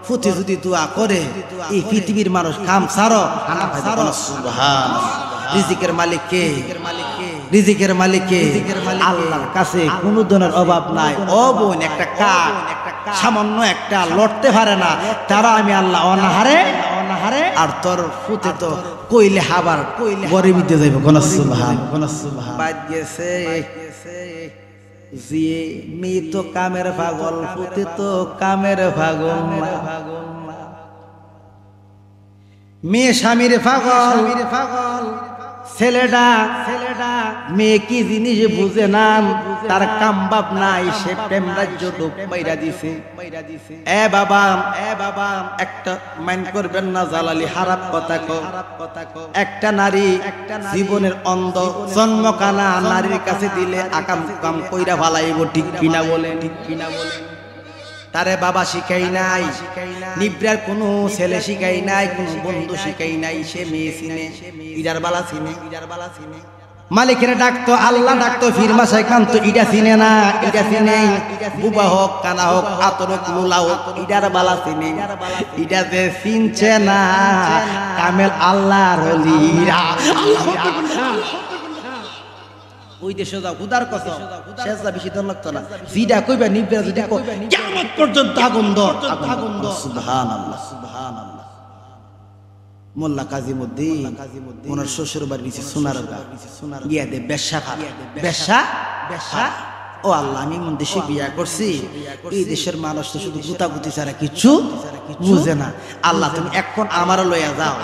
ফুতে যদি দোয়া করে, এই পৃথিবীর মানুষ কাম সারো খানা খাইতে। সুবহানাল্লাহ। রিজিকের মালিক কে? রিজিকের মালিক কে? আল্লাহর কাছে কোনো ধরনের অভাব নাই। ও বোন, একটা কাক সামান্য একটা লড়তে পারে না, তারা আমি আল্লাহ অনাহারে। আর তোর ফুতে তো কইলে হাবার গরিবি দিয়ে যাইব। কোন সুবহানাল্লাহ, কোন সুবহানাল্লাহ। বাদ গেছে জিয়ে মেয়ে তো কামের পাগল, পুতে তো কামের পাগল না। মেয়ে স্বামীর পাগল, ছেলেটা মেয়ে কি জিনিস বুঝে না, তার কাম বাপ নাই, সে প্রেম রাজ্য ডুব মাইরা দিছে। এ বাবা, একটা মাইন্ড করবেন না, জালালি হারাপ কথা কো। একটা নারী জীবনের অন্ধ, জন্ম কানা, নারীর কাছে দিলে আকাম কাম কইরা ভালাইব। ঠিক কিনা বলেন? ঠিক কিনা বলেন? তারে বাবা শিখাই নাই, নিব্রার কোনো ছেলে শিখাই নাই, কোনো বন্ধু শিখাই নাই। সে মেয়ে চিনে, ইডার বালা চিনে, মালিকের ডাকতো, আল্লাহ ডাকতো, ফিরমা শাইখান তো ইডা চিনে না, ইডা চিনে। বুবা হোক, কানা হোক, আতর হোক, লুলা হোক, ইডার বালা চিনে। ইডা যে চিনছে না কামেল আল্লাহর ওলিরা। ওই দেশে যাও, খুদার কসম শেষদা বেশি দর লাগতো না। জিডা কইবা নিব্রা যদি কিয়ামত পর্যন্ত আগুন দর। সুবহানাল্লাহ, সুবহানাল্লাহ। মোল্লা কাজীমউদ্দিন ওনার শ্বশুর বাড়ি নিচে সোনারগা গিয়া দে বেশ্যা খাবে। বেশ্যা। ও আল্লাহ, আমি এমন দেশে বিয়া করছি, এই দেশের মানুষ তো শুধু গুতাগুতি ছাড়া কিছু বুঝে না। আল্লাহ, তুমি এখন আমারও লইয়া যাও,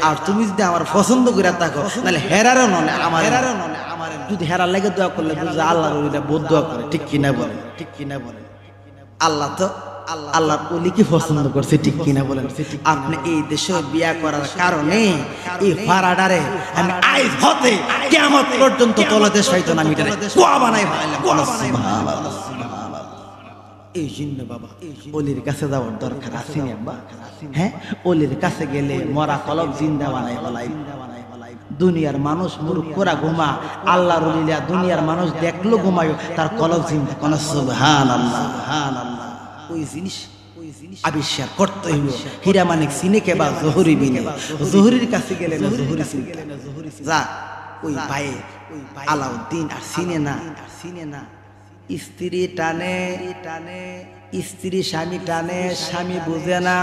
আর তুমি যদি আমার পছন্দ করে থাকো, নাহলে হেরারও নয়, আমার যদি হেরার লাগে দোয়া করলে বুঝে আল্লাহর ওইটা বহুত দোয়া করে। ঠিক কিনা বলে? ঠিক কিনা বলে? আল্লাহ তো আল্লাহর ওলি কি পছন্দ করছে ঠিক কিনা বলেন? আপনি এই দেশে বিয়া করার কারণে এই ফারাডারে আমি আইজ হতে কিয়ামত পর্যন্ত তলদেশ হইতো না, আমি এটারে কুয়া বানাই ফেলাইলাম। সুবহানাল্লাহ। এই জন্য বাবা ওলির কাছে যাওয়ার দরকার আছে না আব্বা? হ্যাঁ, ওলির কাছে গেলে মরা কলব জিন্দা বানাই ফেলাই। দুনিয়ার মানুষ মূর্খরা ঘুমা, আল্লাহর ওলিরা দুনিয়ার মানুষ দেখলো ঘুমায়, তার কলব জিন্দা। কোন সুবহানাল্লাহ, সুবহানাল্লাহ। ওই জিনিস আবিষ্কার করতে হইল। হীরা মানিক চিনে কে বা জহুরি বিনে, জহুরির কাছে গেলে না জহুরি চিনতে যা। ওই ভাই আলাউদ্দিন আর চিনে না। স্ত্রী টানে স্ত্রী স্বামী টানে, স্বামী বুঝে না।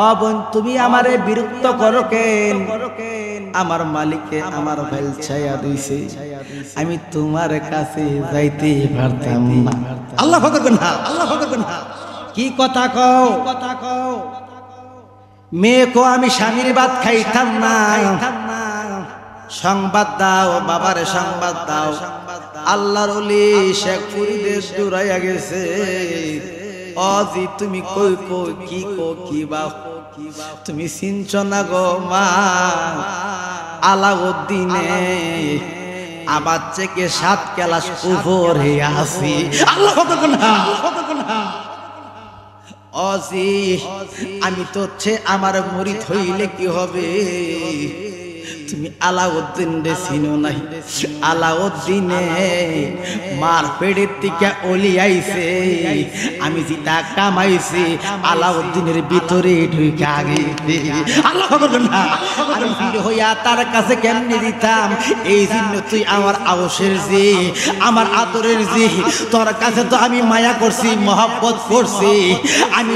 ও বোন, তুমি আমারে বিরক্ত করো কেন? আমার মালিকে আমার ফাইল ছায়া দিয়েছে, আমি তোমার কাছে যাইতে পারতাম না। আল্লাহ ফাকর না, আল্লাহ ফাকর না। কি কথা কও? মেয়ে কো আমি স্বামীর ভাত খাইতাম না। সংবাদ দাও বাবারে, সংবাদ দাও। আল্লাহর ওলি শেখ ফরিদের দৌড়াইয়া গেছে। অজি তুমি কই কি কি বা তুমি চিনছ না গো মা? আলাউদ্দিনে আবার থেকে 7 ক্লাস উপরে আসি। আল্লাহ কতক্ষণ অজি আমি তো আমার মুরিদ হইলে কি হবে? তুমি আলাউদ্দিন রে চিনো নাই? আলাউদ্দিনে মার পেটের থেকে ওলি আইছে, আমি যেটা কামাইছি আলাউদ্দিনের ভিতরে ঢুকে গেছে। আল্লাহ করবেন না, আমি ফিরে হইয়া তার কাছে কেমনে দিতাম? এই জন্য তুই আমার আওসের যে, আমার আদরের যে, তোর কাছে তো আমি মায়া করছি, মহব্বত করছি, আমি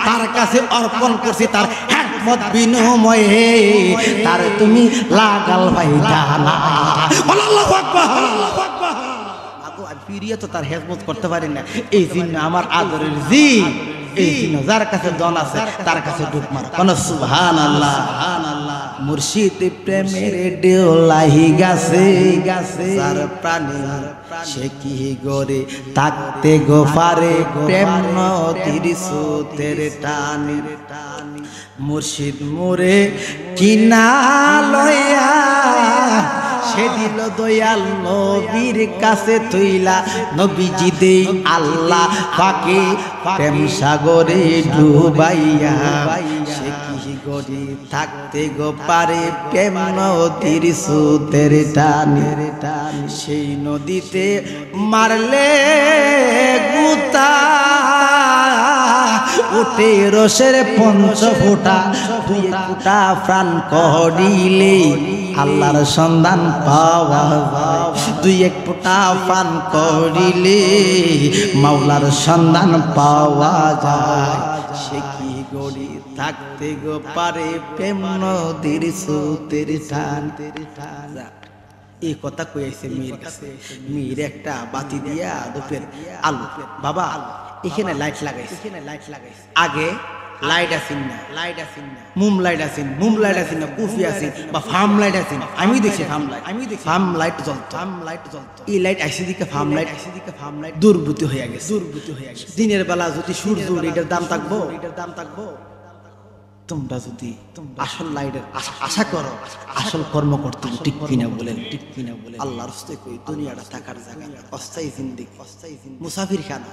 তার কাছে অর্পণ করছি তার মত বিনিময়ে, তার তুমি লাগাল ভাইটা না। আল্লাহু আকবার। আমি ফিরিয়ে তো তার হেজমত করতে পারি না, এই জন্য আমার আদরের জি, এই জন্য যার কাছে দন আছে তার কাছে ডুব মারো। কোন সুবহানাল্লাহ, সুবহানাল্লাহ। মুর্শিদ প্রেমের ডেওলাহি গাছে যার প্রাণে সে কি গরে থাকতে গো পারে, প্রেম নদীর স্রোতের টানে। মুর্শিদ মোরে কিনা লইয়া সে দিল দয়াল নবীর কাছে তুইলা, নবীজি দেই আল্লাহ পাকে প্রেম সাগরে ডুবাইয়া, সে কি গরি থাকতে গো পারে, প্রেম নদীর স্রোতের টানে। সেই নদীতে মারলে গুতা উঠে রসের 5 ফোঁটা, 2 ফোঁটা প্রাণ করিলে আল্লাহর সন্ধান পাওয়া যায়। 2 ফোঁটা প্রাণ করিলে মাওলার সন্ধান পাওয়া যায়। সে কি গড়ি থাকতে গো পারে, প্রেম নদীর স্রোতের টান। এই কথা কইছে মেয়ের কাছে। মেয়ের একটা বাতি দিয়া দুপের আলো, বাবা এখানে লাইট লাগাইছে। আগে লাইট আসেন না, মুম লাইট আসেন না, কুফি আসেন বা ফার্ম লাইট আসেন। আমি দেখছি ফার্ম লাইট জ্বলতো। এই লাইট আইসি দিকে ফার্ম লাইট দুর্বৃত্তি হয়ে গেছে। দিনের বেলা যদি সূর্য এটার দাম থাকবো। তোমরা যদি আসল লাইটের আশা করো, আসল কর্ম করতে ঠিক কিনা বলেন? আল্লাহর রাস্তায় কই দুনিয়াটা থাকার জায়গা না, অস্থায়ী জিন্দেগি, মুসাফির খানা।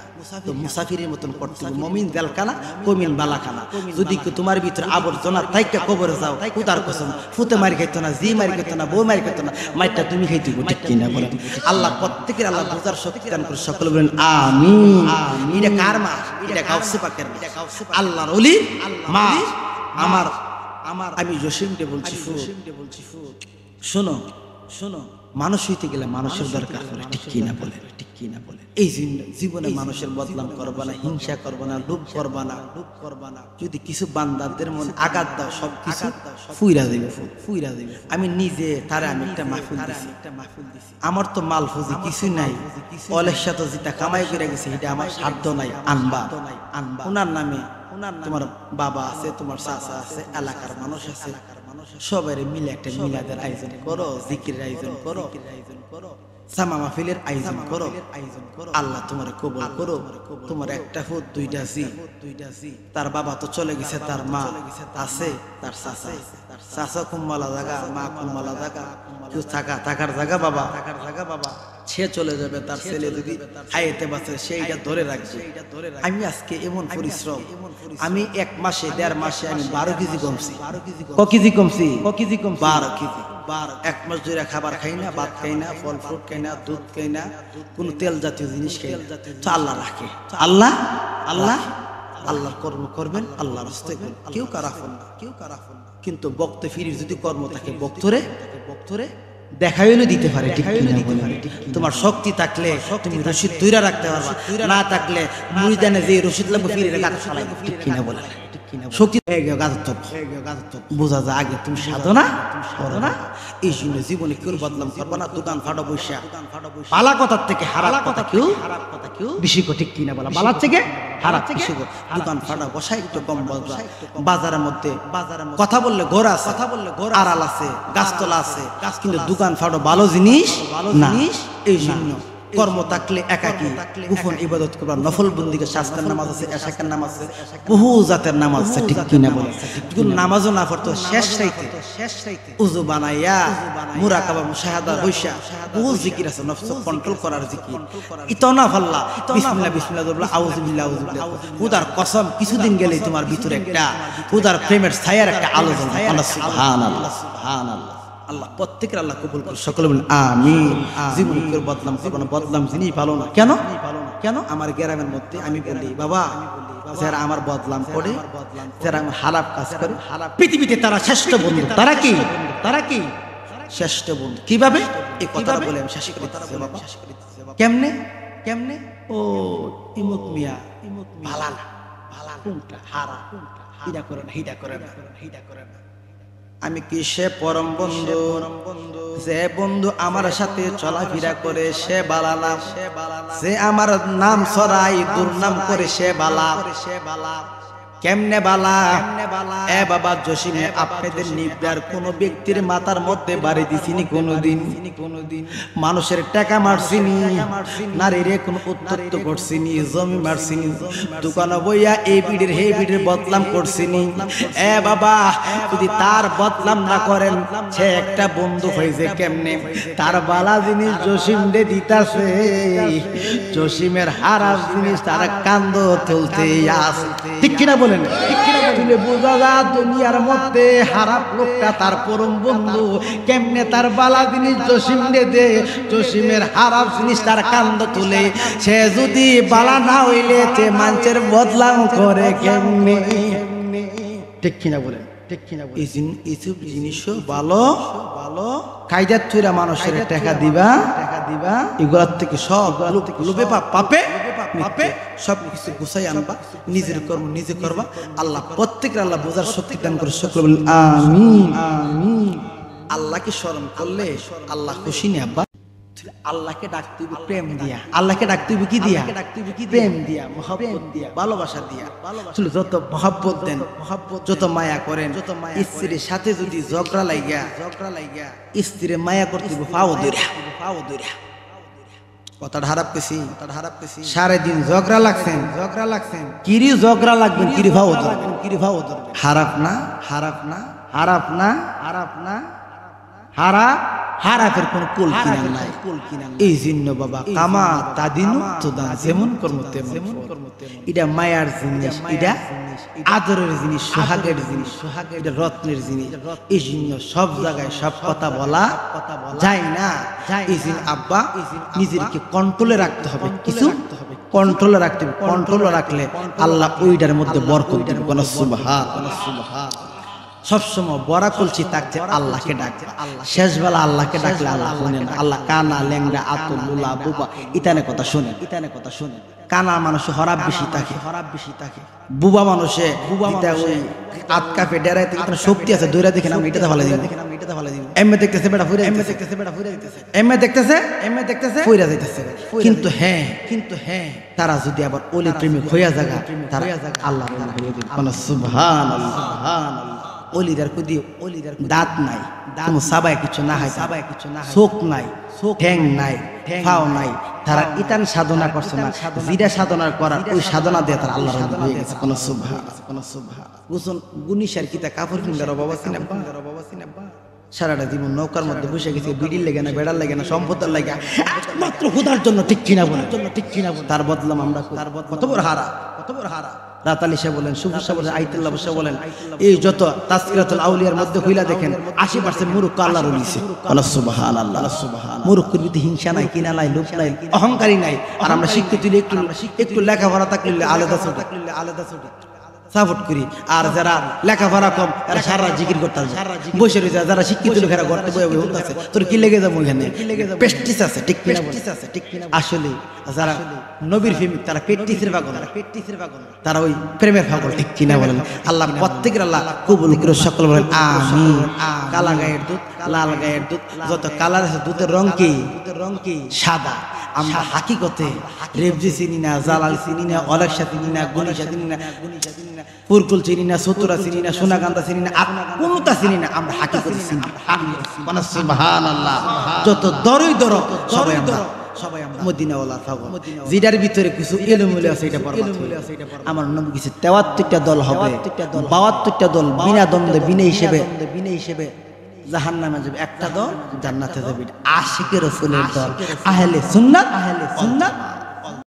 তো মুসাফিরের মতন করতে মুমিন জেলখানা, কমিন বালাখানা। যদি তোমার ভিতরে আবর্জনা থাইকা কবরে যাও, খুদার কসম ফুতে মারি খাইতো না, জি মারি খাইতো না, বউ মারি খাইতো না, মাইরটা তুমি খাইতে ঠিক কিনা বলেন? আল্লাহ প্রত্যেকের আল্লাহ বুঝার শক্তি দান করে। সকলে বলেন আমিন। এটা কার মা? এটা গাউসে পাকের মা, আল্লাহর ওলি মা। আমার আমি জসিমকে বলছি, শোনো, মানুষ হইতে গেলে মানুষের দরকার পড়ে, ঠিক কিনা বলে? এই জীবনে মানুষের বদনাম করবা না, হিংসা করবা না, লোভ করবা না। যদি কিছু বান্দাদের মনে আঘাত দাও, সব কিছু ফুইরা দেবে। আমি নিজে তারা আমি একটা মাহফিল দিছি। আমার তো মাল ফুজি কিছু নাই, অলের সাথে যেটা কামাই করে গেছে এটা আমার সাধ্য নাই। আনবা ওনার নামে তোমার বাবা আছে, তোমার চাচা আছে, এলাকার মানুষ আছে, সবাই মিলে একটা মিলাদের আয়োজন করো, জিকিরের আয়োজন করো। সামা মাহফিলের আয়োজন করো, আল্লাহ তোমার কবুল করো। তোমার একটা ফুট দুইটা জি, তার বাবা তো চলে গেছে, তার মা আছে, তার চাচা আছে, চাচা কুম্মালা জায়গা, মা কুম্মালা জায়গা, কেউ থাকার জায়গা বাবা, সে চলে যাবে, তার ছেলে যদি হাইতে বাঁচে সেইটা ধরে রাখবে। আমি আজকে এমন পরিশ্রম, আমি 1 মাসে 1.5 মাসে আমি 12 কেজি কমছি। ক কেজি কমছি? 12 কেজি। 1 মাস ধরে খাবার খাই না, ভাত খাই না, ফল ফ্রুট খাই না, দুধ খাই না, কোন তেল জাতীয় জিনিস খাই না। তো আল্লাহ রাখে, আল্লাহর কর্ম করবেন, আল্লাহর রাস্তায় কেউ কারাফল না, কিন্তু বক্তে ফিরির যদি কর্ম থাকে বক্তরে দেখা হইলে দিতে পারে। ঠিক কিনা বলেন? তোমার শক্তি থাকলে তুমি রশিদ ধইরা রাখতে পারবা, না থাকলে মুরিদানে যে রশিদ লাগবে ফিরে গাছ ফালাই। ঠিক কিনা বলেন? শক্তি বোঝা যায় আগে তুমি সাধনা করো না, এই জন্য জীবনে কেউ বদলাম করবো না। দোকান ফাটো বৈশা পালা কথার থেকে হারাপ কথা কেউ বেশি গো। ঠিক কিনা বলা? বালার থেকে হারাপ বেশি গো। দোকান ফাটা বসা একটু কম বলবা। বাজারের মধ্যে কথা বললে ঘোর আছে, আড়াল আছে, গাছতলা আছে, কিন্তু দোকান ফাটো ভালো জিনিস না। এই জন্য কর্ম থাকলে একাকী গোপন ইবাদত করবা, নফল বন্দিকে শাস্তের নামাজ আছে, এশাকের নামাজ আছে, বহু জাতের নামাজ আছে। ঠিক কিনা বলে? যখন নামাজও না পড়তো শেষ রাইতে উযু বানাইয়া মুরাকাবা মুশাহাদা বৈশা বহু জিকির আছে, নফস কন্ট্রোল করার জিকির। ইতনা ফাল্লা বিসমিল্লাহ বিসমিল্লাহ বলবা, আউযু বিল্লাহ আউযু বিল্লাহ। খুদার কসম কিছুদিন গেলেই তোমার ভিতরে একটা খুদার প্রেমের ছায়ার একটা আলো জ্বলবে। আল্লাহ সুবহানাল্লাহ, সুবহানাল্লাহ। আল্লাহ প্রত্যেকের আল্লাহ কবুল করুন, সকলে বলেন আমিন। জীবন কেউ বদলাম করবো না, বদলাম যিনি ভালো না। কেন আমার গ্রামের মধ্যে আমি বলি বাবা, যারা আমার বদলাম করে, যারা আমার হারাপ কাজ করে, পৃথিবীতে তারা শ্রেষ্ঠ বন্ধু। তারা কি শ্রেষ্ঠ বন্ধু? কিভাবে? এই কথা বলে আমি শেষ করে দিচ্ছি বাবা। কেমনে? ও ইমুক মিয়া ভালা না, কোনটা হারা, হিডা করে না। আমি কি সে পরম বন্ধু? যে বন্ধু আমার সাথে চলাফেরা করে সে বালা না, সে আমার নাম ছড়াই দুর্নাম করে সে বালা। কেমনে বালা? এ বাবা জসিমে আপনাদের নির্দার কোন ব্যক্তির মাথার মধ্যে বাড়ি দিছিনি কোনদিন? মানুষের টাকা মারছিনি, নারীরে কোন উত্তপ্ত করছিনি, জমি মারছিনি, দোকানে বইয়া এই বিড়ির হে বিড়ির বদলাম করছিনি। এ বাবা যদি তার বদলাম না করেন, সে একটা বন্ধু হয়েছে কেমনে? তার বালা জিনিস জসিম দে দিতাছে, জসিমের হারাপ জিনিস তার কান্দ তুলতে আছে। ঠিক কিনা বলেন? তুলে বোঝা যায় দুনিয়ার মধ্যে হারাপ লোকটা তার পরম বন্ধু। কেমনে তার বালা জিনিস জসিম দে, জসিমের হারাপ জিনিস তার কান্দ তুলে। সে যদি বালা না হইলে সে মানুষের বদলাম করে কেমনে? ঠিক কিনা বলেন? এইসব জিনিসও ভালো কায়দার থুইরা মানুষের টাকা দিবা, এগুলার থেকে সব লোভে পাপে সব কিছু গুছাই আনবা, নিজের কর্ম নিজে করবা। আল্লাহ প্রত্যেকের আল্লাহ বোঝার শক্তি দান করে, সকলে বলেন আমিন। আল্লাহকে স্মরণ করলে আল্লাহ খুশি নে আব্বা। আল্লাহকে ডাকতে হবে প্রেম দিয়া, আল্লাহকে ডাকতে হবে কি দিয়া? প্রেম দিয়া, মহব্বত দিয়া, ভালোবাসা দিয়া। যত মহব্বত দেন, যত মায়া করেন, স্ত্রীর সাথে যদি ঝগড়া লাগিয়া স্ত্রীর মায়া করতে হবে পাও দইরা। কথাটা হারাপ পেছি, সারাদিন ঝগড়া লাগছেন, কিরি ঝগড়া লাগবেন, কিরি ভাও ধরবেন, হারাপ না, হারাপের কোন কুল কিনা নাই। এই জন্য বাবা কামা তাদিনু তোদা, যেমন কর্ম তেমন। এটা মায়ার জিনিস, এটা আদরের জিনিস, সোহাগের জিনিস, এটা রত্নের জিনিস। এই জন্য সব জায়গায় সব কথা বলা যায় না। এই জন্য আব্বা নিজেকে কন্ট্রোলে রাখতে হবে, কিছু কন্ট্রোলে রাখতে হবে। কন্ট্রোলে রাখলে আল্লাহ ওইটার মধ্যে বরকত দিবেন। সুবহান। সবসময় বড়া কলছি থাকছে আল্লাহকে ডাকছে। শেষ বেলা আল্লাহকে ডাকলে আল্লাহ শোনেন। আল্লাহ কানা ল্যাংড়া আতুল লুলা বুবা ইতানে কথা শোনেন। কানা মানুষে হরাপ বেশি থাকে, বুবা মানুষে ওই আটকাপে ডেরাই থেকে শক্তি আছে, দৌড়া দেখে না এটাতে ভালো দিব, এমএ দেখতেছে বেটা ফুরে, এমএ দেখতেছে ফুইরা যাইতেছে। কিন্তু হ্যাঁ তারা যদি আবার ওলি প্রেমিক হইয়া জায়গা, তারা আল্লাহ সুবহানাল্লাহ। অলিদার কুদি দাঁত নাই, কোনো সাবায় কিছু না হয়, চোখ নাই, ঠ্যাং নাই, ফাও নাই, তারা ইতান সাধনা করছে না, যেটা সাধনা করার ওই সাধনা দিয়ে তারা আল্লাহর রাজি হয়ে গেছে। কোন সুবহান বুঝুন গুনিশার কিতা কাপড় কিনবার বাবা সিনা সারাটা জীবন নৌকার মধ্যে বসে গেছে, বিড়ির লেগে না, বেড়ার লেগে না, সম্পদের লেগে, একমাত্র খোদার জন্য, ঠিক কিনা বলে, তার বদলাম আমরা কত বড় হারা। রাতালি সাহেব বলেন, সুফি সাহেব বলেন, আইতুল্লাহ সাহেব বলেন, এই যত তাসকিরাতুল আউলিয়ার মধ্যে কইলা দেখেন 80% মুরুক্ক আল্লাহর ওলি ছে। সুবহানাল্লাহ। মুরুক্কের ভিতরে হিংসা নাই, কিনা নাই, লোভ নাই, অহংকারী নাই। আর আমরা শিক্ষিত হইলে একটু লেখাপড়া থাকলে আলাদা ছোট সাপোর্ট করি। আর যারা লেখাপড়া কম এরা সারা জিকির করতে বসে রয়েছে, যারা শিক্ষিত লোকেরা করতে বসে তোর কি লেগে যাবো ওইখানে প্রেস্টিজ আছে, ঠিক কিনা? আসলে যারা নবীর প্রেমিক তারা প্রেস্টিজের পাগল, তারা ওই প্রেমের পাগল, ঠিক কিনা বলেন? আল্লাহ প্রত্যেকের আল্লাহ কবুল করে সকল বলেন আমিন। কালা গায়ের দুধ, লাল গায়ের দুধ, যত কালার আছে দুধের রং কি সাদা। আমরা হাকিকতে রেবজি চিনি না, জালাল চিনি না, অলেকসা চিনি না, গুনিশা চিনি না, পুরকুল চিনি না, সতুরা চিনি না, সোনাকান্দা চিনি না, কোনটা চিনি না, আমরা হাকিকতে চিনি। সুবহানাল্লাহ। যত দরই দর সবাই আমরা মদিনাওয়ালা থাকবো, যেটার ভিতরে কিছু এলোমেলো আছে এটা বরবাদ হয়ে যাবে। আমার নবী কিছু 73টা দল হবে, 72টা দল বিনা দ্বন্দ্বে বিনা হিসেবে জাহান্নামে যাবে, একটা দল জান্নাতে যাবে। আশিকের রাসূলের দল, আহলে সুন্নাত